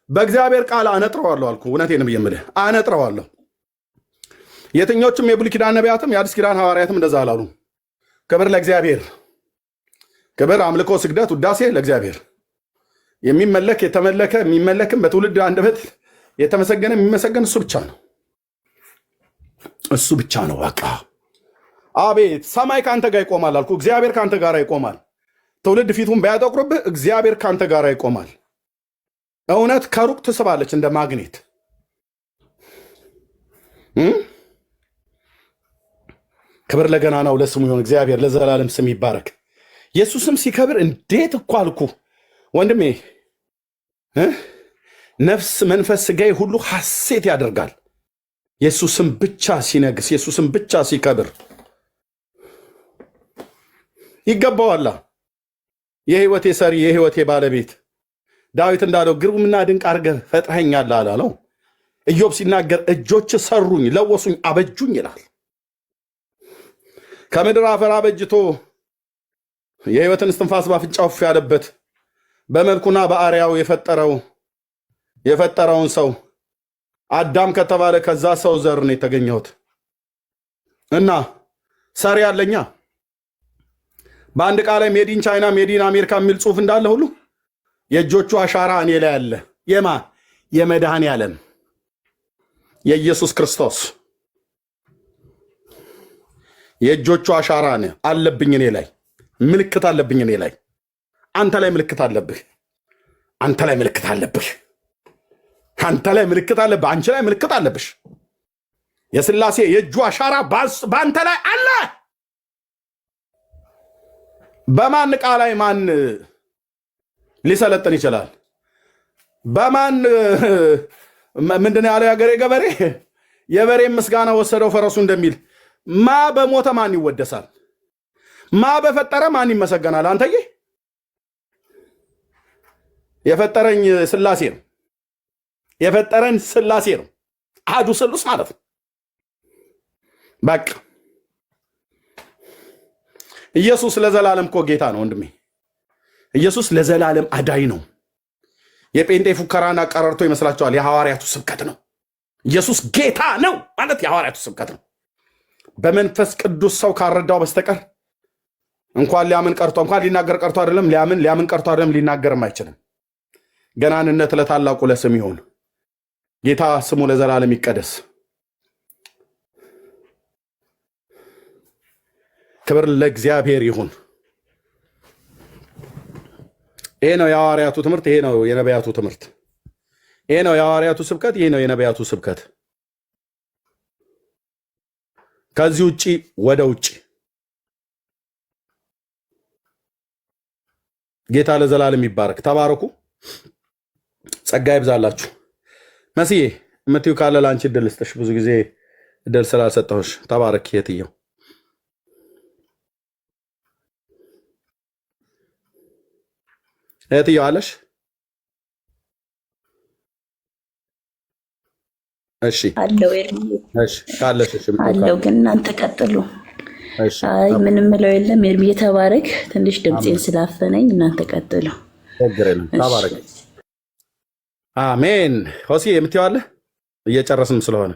በእግዚአብሔር ቃል አነጥረዋለሁ አልኩ። እውነቴን ብዬ የምልህ አነጥረዋለሁ። የትኞቹም የብሉይ ኪዳን ነቢያትም የአዲስ ኪዳን ሐዋርያትም እንደዛ አላሉ። ክብር ለእግዚአብሔር። ክብር፣ አምልኮ፣ ስግደት፣ ውዳሴ ለእግዚአብሔር። የሚመለክ የተመለከ የሚመለክም በትውልድ አንደበት የተመሰገነ የሚመሰገን እሱ ብቻ ነው። እሱ ብቻ ነው። በቃ አቤት ሰማይ ከአንተ ጋር ይቆማል አልኩ። እግዚአብሔር ከአንተ ጋር ይቆማል። ትውልድ ፊቱን ባያጠቁርብህ እግዚአብሔር ከአንተ ጋር ይቆማል። እውነት ከሩቅ ትስባለች እንደ ማግኔት። ክብር ለገናናው ለስሙ ይሁን። እግዚአብሔር ለዘላለም ስም ይባረክ። ኢየሱስም ሲከብር እንዴት እኮ አልኩ ወንድሜ፣ ነፍስ መንፈስ ሥጋዬ ሁሉ ሐሴት ያደርጋል። ኢየሱስም ብቻ ሲነግስ፣ ኢየሱስም ብቻ ሲከብር ይገባዋላ። የሕይወቴ ሰሪ የሕይወቴ ባለቤት ዳዊት እንዳለው ግሩምና ድንቅ አድርገህ ፈጥረኸኛል አላለው? ኢዮብ ሲናገር እጆች ሰሩኝ፣ ለወሱኝ፣ አበጁኝ ይላል። ከምድር አፈር አበጅቶ የሕይወትን እስትንፋስ ባፍንጫው እፍ ያለበት በመልኩና በአርአያው የፈጠረውን ሰው አዳም ከተባለ ከዛ ሰው ዘር ነው የተገኘሁት እና ሰሪ ያለኛ በአንድ ቃል ላይ ሜዲን ቻይና ሜዲን አሜሪካ የሚል ጽሑፍ እንዳለ ሁሉ የእጆቹ አሻራ እኔ ላይ አለ። የማ የመድኃኔ ዓለም የኢየሱስ ክርስቶስ የእጆቹ አሻራ አለብኝ እኔ ላይ፣ ምልክት አለብኝ እኔ ላይ። አንተ ላይ ምልክት አለብህ። አንተ ላይ ምልክት አለብህ። አንተ ላይ ምልክት አለብህ። አንቺ ላይ ምልክት አለብሽ። የሥላሴ የእጁ አሻራ በአንተ ላይ አለ። በማን ዕቃ ላይ ማን ሊሰለጥን ይችላል? በማን ምንድን ያለው የአገሬ ገበሬ የበሬ ምስጋና ወሰደው ፈረሱ እንደሚል ማ በሞተ ማን ይወደሳል? ማ በፈጠረ ማን ይመሰገናል? አንተዬ የፈጠረኝ ሥላሴ ነው። የፈጠረን ሥላሴ ነው። አሐዱ ስሉስ ማለት ነው። በቃ ኢየሱስ ለዘላለም እኮ ጌታ ነው ወንድሜ። ኢየሱስ ለዘላለም አዳኝ ነው። የጴንጤ ፉከራና ቀረርቶ ይመስላችኋል? የሐዋርያቱ ስብከት ነው። ኢየሱስ ጌታ ነው ማለት የሐዋርያቱ ስብከት ነው። በመንፈስ ቅዱስ ሰው ካረዳው በስተቀር እንኳን ሊያምን ቀርቶ እንኳን ሊናገር ቀርቶ አይደለም ሊያምን ቀርቶ አይደለም ሊናገርም አይችልም። ገናንነት ለታላቁ ለስም ይሁን። ጌታ ስሙ ለዘላለም ይቀደስ። ክብር ለእግዚአብሔር ይሁን። ይሄ ነው የሐዋርያቱ ትምህርት። ይሄ ነው የነቢያቱ ትምህርት። ይሄ ነው የሐዋርያቱ ስብከት። ይሄ ነው የነቢያቱ ስብከት። ከዚህ ውጪ ወደ ውጪ ጌታ ለዘላለም ይባረክ። ተባረኩ። ጸጋ ይብዛላችሁ። መስዬ የምትዩ ካለ ለአንቺ እድል ስጥሽ። ብዙ ጊዜ እድል ስላልሰጠሁሽ ተባረክ። የትየው እህትየው አለሽ? እሺ አለው እሺ ካለሽ እሺ አለው። ግን እናንተ ቀጥሉ። አይ ምንም ምለው የለም። ኤርሚ ተባረክ። ትንሽ ድምጼን ስላፈነኝ እናንተ ቀጥሉ። ተግረን ተባረክ። አሜን። ሆሲ የምትይው አለ? እየጨረስንም ስለሆነ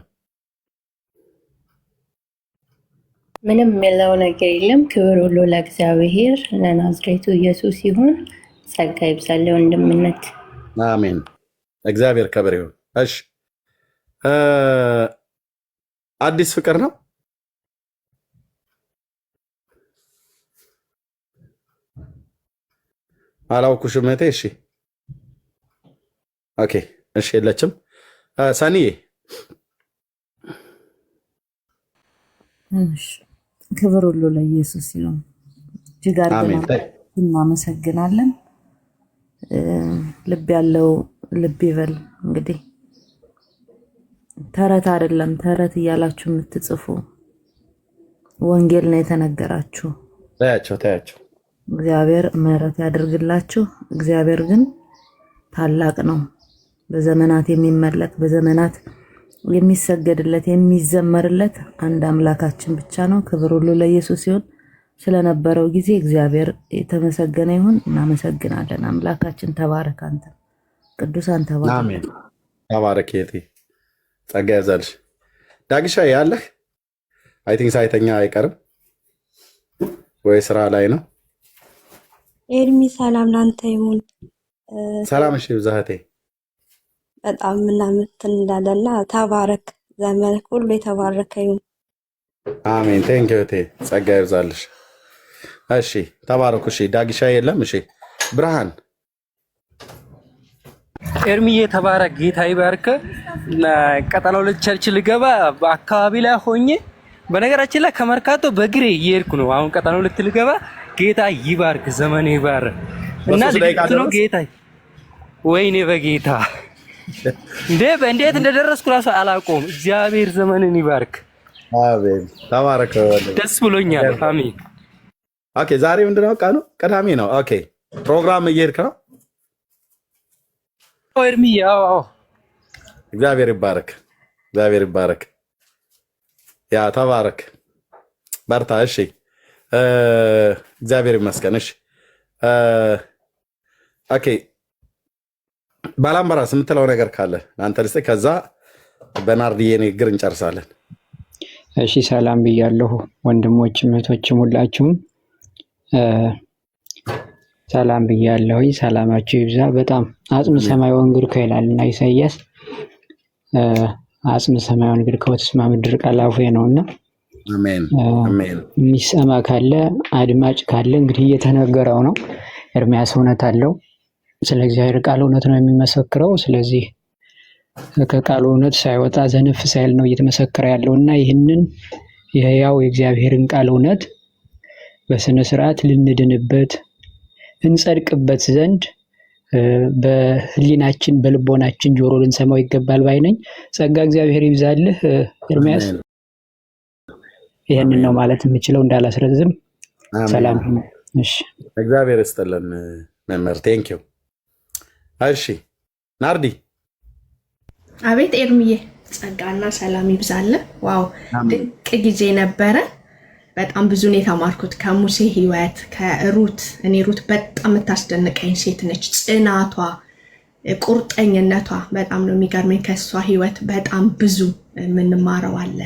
ምንም የለው ነገር የለም። ክብር ሁሉ ለእግዚአብሔር ለናዝሬቱ ኢየሱስ ይሁን። ጸጋ ይብዛል ወንድምነት። አሜን። እግዚአብሔር ክብር ይሁን። እሺ አዲስ ፍቅር ነው። አላውኩሽም እህቴ። እሺ ኦኬ። እሺ የለችም። ሰኒዬ ክብር ሁሉ ለኢየሱስ ይሁን። እጅግ አድርገን እናመሰግናለን። ልብ ያለው ልብ ይበል። እንግዲህ ተረት አይደለም፣ ተረት እያላችሁ የምትጽፉ ወንጌል ነው የተነገራችሁ። ታያቸው። እግዚአብሔር ምሕረት ያደርግላችሁ። እግዚአብሔር ግን ታላቅ ነው። በዘመናት የሚመለክ በዘመናት የሚሰገድለት የሚዘመርለት አንድ አምላካችን ብቻ ነው። ክብር ሁሉ ለኢየሱስ ይሁን። ስለነበረው ጊዜ እግዚአብሔር የተመሰገነ ይሁን። እናመሰግናለን። አምላካችን ተባረክ። አንተ ቅዱሳን ተባረኩ። አሜን። ተባረክ የቴ ጸጋ ያዛልሽ። ዳግሻ ያለህ አይ ቲንክ ሳይተኛ አይቀርም ወይ ስራ ላይ ነው? ኤርሚ ሰላም ላንተ ይሁን። ሰላም እሺ ብዛህቴ በጣም ምናምን እንዳለና ተባረክ፣ ዘመን ሁሉ የተባረከ ይሁን። አሜን። ቴንክ ዩ ቴ ጸጋ ይብዛልሽ። እሺ ተባረኩ። እሺ ዳግሻ የለም። እሺ ብርሃን ኤርሚዬ ተባረክ፣ ጌታ ይባርክ። ቀጠናው ለቸርች ልገባ በአካባቢ ላይ ሆኜ በነገራችን ላይ ከመርካቶ በግሬ እየሄድኩ ነው። አሁን ቀጠናው ልገባ ጌታ ይባርክ፣ ዘመን ይባርክ እና ልክ ነው ጌታ። ወይኔ በጌታ እንዴት እንደደረስኩ ራሱ አላውቀውም። እግዚአብሔር ዘመንን ይባርክ። አሜን። ተባረክ። ደስ ብሎኛል። አሜን። ኦኬ ዛሬ ምንድነው ቀኑ? ቅዳሜ ነው። ኦኬ ፕሮግራም እየሄድክ ነው? ኤርሚ አዎ። እግዚአብሔር ይባረክ። እግዚአብሔር ይባረክ። ያ ተባረክ፣ በርታ። እሺ እግዚአብሔር ይመስገን። እሺ ኦኬ ባላምበራስ የምትለው ነገር ካለ አንተ ልስጥ፣ ከዛ በናርዲዬ ንግግር እንጨርሳለን። እሺ ሰላም ብያለሁ ወንድሞችም እህቶችም ሁላችሁም ሰላም ብያለሁ። ሰላማችሁ ይብዛ። በጣም አጽም ሰማይ ወንግርከው ይላልና ኢሳይያስ አጽም ሰማይ ወንግርከው ተስማ ምድር ቃላፉ ነውና አሜን አሜን። የሚሰማ ካለ አድማጭ ካለ እንግዲህ እየተነገረው ነው። ኤርሚያስ እውነት አለው። ስለ እግዚአብሔር ቃል እውነት ነው የሚመሰክረው። ስለዚህ ከቃሉ እውነት ሳይወጣ ዘነፍ ሳይል ነው እየተመሰከረ ያለውና ይህንን የሕያው የእግዚአብሔርን ቃል እውነት በስነ ስርዓት ልንድንበት እንጸድቅበት ዘንድ በህሊናችን በልቦናችን ጆሮ ልንሰማው ይገባል ባይ ነኝ። ጸጋ እግዚአብሔር ይብዛልህ ኤርሚያስ። ይሄንን ነው ማለት የምችለው እንዳላስረዝም። ሰላም። እሺ እግዚአብሔር ይስጥልን መምህር። ቴንክ ዩ። እሺ ናርዲ። አቤት ኤርሚዬ፣ ጸጋና ሰላም ይብዛልህ። ዋው ድንቅ ጊዜ ነበረ። በጣም ብዙ ነው የተማርኩት ከሙሴ ህይወት ከሩት። እኔ ሩት በጣም የምታስደንቀኝ ሴት ነች። ጽናቷ፣ ቁርጠኝነቷ በጣም ነው የሚገርመኝ። ከሷ ህይወት በጣም ብዙ የምንማረው አለ።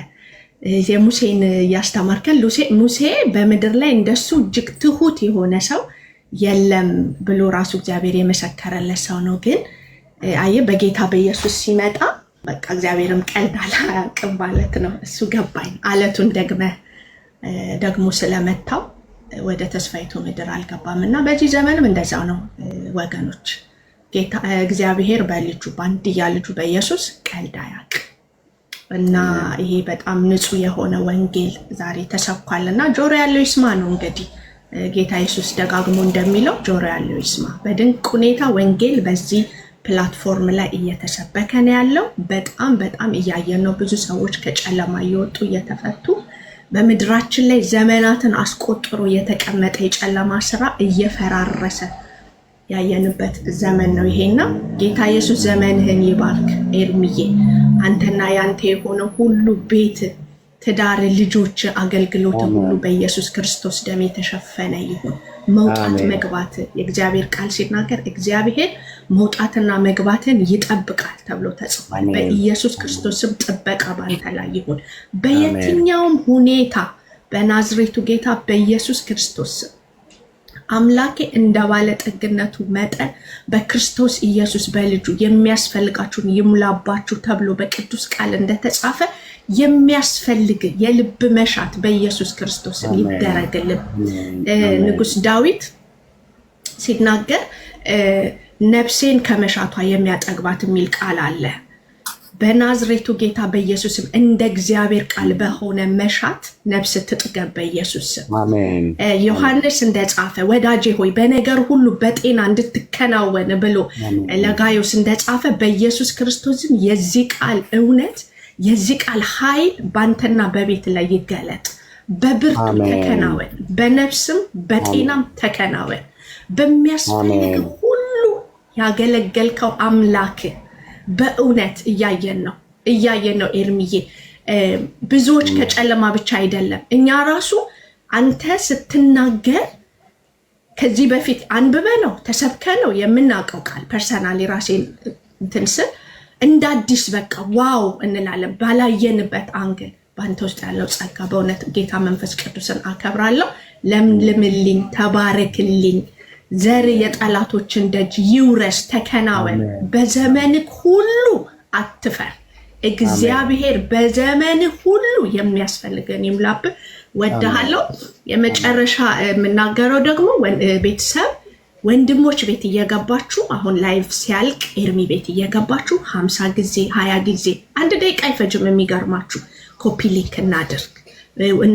የሙሴን እያስተማርከን ሙሴ በምድር ላይ እንደሱ እጅግ ትሁት የሆነ ሰው የለም ብሎ ራሱ እግዚአብሔር የመሰከረለት ሰው ነው። ግን አየህ በጌታ በኢየሱስ ሲመጣ በቃ እግዚአብሔርም ቀልድ አላውቅም ማለት ነው። እሱ ገባኝ። አለቱን ደግሞ ስለመታው ወደ ተስፋይቱ ምድር አልገባም እና በዚህ ዘመንም እንደዛው ነው ወገኖች። ጌታ እግዚአብሔር በልጁ በአንድያ ልጁ በኢየሱስ ቀልድ አያውቅም እና ይሄ በጣም ንጹህ የሆነ ወንጌል ዛሬ ተሰብኳልና ጆሮ ያለው ይስማ ነው። እንግዲህ ጌታ ኢየሱስ ደጋግሞ እንደሚለው ጆሮ ያለው ይስማ። በድንቅ ሁኔታ ወንጌል በዚህ ፕላትፎርም ላይ እየተሰበከ ነው ያለው። በጣም እያየን ነው። ብዙ ሰዎች ከጨለማ እየወጡ እየተፈቱ በምድራችን ላይ ዘመናትን አስቆጥሮ የተቀመጠ የጨለማ ስራ እየፈራረሰ ያየንበት ዘመን ነው ይሄና ጌታ ኢየሱስ ዘመንህን ይባርክ ኤርሚዬ። አንተና ያንተ የሆነ ሁሉ ቤት፣ ትዳር፣ ልጆች፣ አገልግሎት ሁሉ በኢየሱስ ክርስቶስ ደም የተሸፈነ ይሁን። መውጣት መግባት የእግዚአብሔር ቃል ሲናገር እግዚአብሔር መውጣትና መግባትን ይጠብቃል ተብሎ ተጽፏል። በኢየሱስ ክርስቶስም ጥበቃ ባንተ ላይ ይሁን። በየትኛውም ሁኔታ በናዝሬቱ ጌታ በኢየሱስ ክርስቶስ አምላኬ እንደ ባለጠግነቱ መጠን በክርስቶስ ኢየሱስ በልጁ የሚያስፈልጋችሁን ይሙላባችሁ ተብሎ በቅዱስ ቃል እንደተጻፈ የሚያስፈልግ የልብ መሻት በኢየሱስ ክርስቶስ ይደረግልን። ንጉስ ዳዊት ሲናገር ነፍሴን ከመሻቷ የሚያጠግባት የሚል ቃል አለ። በናዝሬቱ ጌታ በኢየሱስም እንደ እግዚአብሔር ቃል በሆነ መሻት ነፍስ ትጥገብ በኢየሱስም። ዮሐንስ እንደጻፈ ወዳጄ ሆይ በነገር ሁሉ በጤና እንድትከናወን ብሎ ለጋዮስ እንደጻፈ በኢየሱስ ክርስቶስም የዚህ ቃል እውነት የዚህ ቃል ኃይል ባንተና በቤት ላይ ይገለጥ። በብርቱ ተከናወን፣ በነፍስም በጤናም ተከናወን። በሚያስፈልግ ሁሉ ያገለገልከው አምላክ በእውነት እያየን ነው ኤርሚዬ። ብዙዎች ከጨለማ ብቻ አይደለም፣ እኛ ራሱ አንተ ስትናገር ከዚህ በፊት አንብበ ነው ተሰብከ ነው የምናውቀው ቃል ፐርሰናሊ ራሴን እንትን ስል እንደ አዲስ በቃ ዋው እንላለን። ባላየንበት አንግል በአንተ ውስጥ ያለው ጸጋ በእውነት ጌታ መንፈስ ቅዱስን አከብራለሁ። ለምልምልኝ፣ ተባረክልኝ። ዘር የጠላቶችን ደጅ ይውረስ፣ ተከናወን። በዘመንህ ሁሉ አትፈር። እግዚአብሔር በዘመንህ ሁሉ የሚያስፈልገን ይሙላብህ። ወድሃለሁ። የመጨረሻ የምናገረው ደግሞ ቤተሰብ ወንድሞች ቤት እየገባችሁ አሁን ላይቭ ሲያልቅ ኤርሚ ቤት እየገባችሁ 50 ጊዜ 20 ጊዜ 1 ደቂቃ አይፈጅም። የሚገርማችሁ ኮፒ ሊንክ እናድርግ።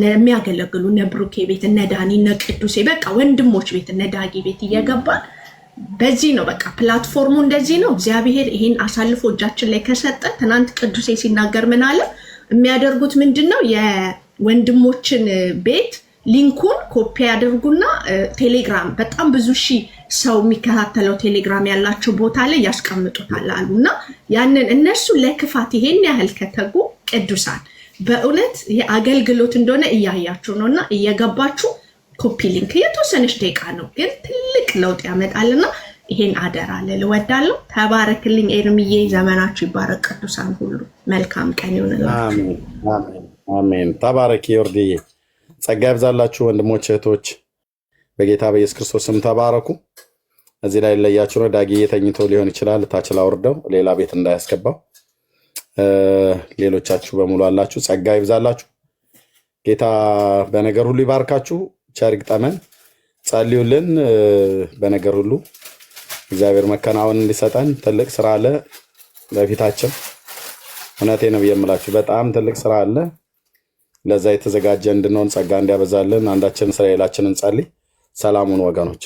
የሚያገለግሉ እነ ብሩኬ ቤት እነ ዳኒ እነ ቅዱሴ በቃ ወንድሞች ቤት እነ ዳጊ ቤት እየገባን በዚህ ነው በቃ ፕላትፎርሙ እንደዚህ ነው። እግዚአብሔር ይሄን አሳልፎ እጃችን ላይ ከሰጠ ትናንት ቅዱሴ ሲናገር ምን አለ? የሚያደርጉት ምንድነው? የወንድሞችን ቤት ሊንኩን ኮፒ ያደርጉና ቴሌግራም በጣም ብዙ ሺህ ሰው የሚከታተለው ቴሌግራም ያላቸው ቦታ ላይ ያስቀምጡታል አሉና ያንን እነሱ ለክፋት ይሄን ያህል ከተጉ ቅዱሳን በእውነት የአገልግሎት እንደሆነ እያያችሁ ነውና እየገባችሁ ኮፒ ሊንክ የተወሰነች ደቂቃ ነው ግን ትልቅ ለውጥ ያመጣልና ይሄን አደራ ልወዳለሁ። ተባረክልኝ ኤርሚዬ፣ ዘመናችሁ ይባረክ። ቅዱሳን ሁሉ መልካም ቀን ይሁንላችሁ። አሜን አሜን። ተባረክ ዮርዲዬ፣ ጸጋ ይብዛላችሁ ወንድሞች እህቶች፣ በጌታ በኢየሱስ ክርስቶስ ስም ተባረኩ። እዚህ ላይ ለያችሁ ነው። ዳጊዬ ተኝቶ ሊሆን ይችላል፣ ታች ላውርደው ሌላ ቤት እንዳያስገባው። ሌሎቻችሁ በሙሉ አላችሁ፣ ጸጋ ይብዛላችሁ። ጌታ በነገር ሁሉ ይባርካችሁ። ቸር ይግጠመን። ጸልዩልን። በነገር ሁሉ እግዚአብሔር መከናወን እንዲሰጠን ትልቅ ስራ አለ በፊታችን። እውነቴ ነው የምላችሁ፣ በጣም ትልቅ ስራ አለ። ለዛ የተዘጋጀ እንድንሆን ጸጋ እንዲያበዛልን አንዳችን ስራ ሌላችንን ጸልይ። ሰላሙን ወገኖች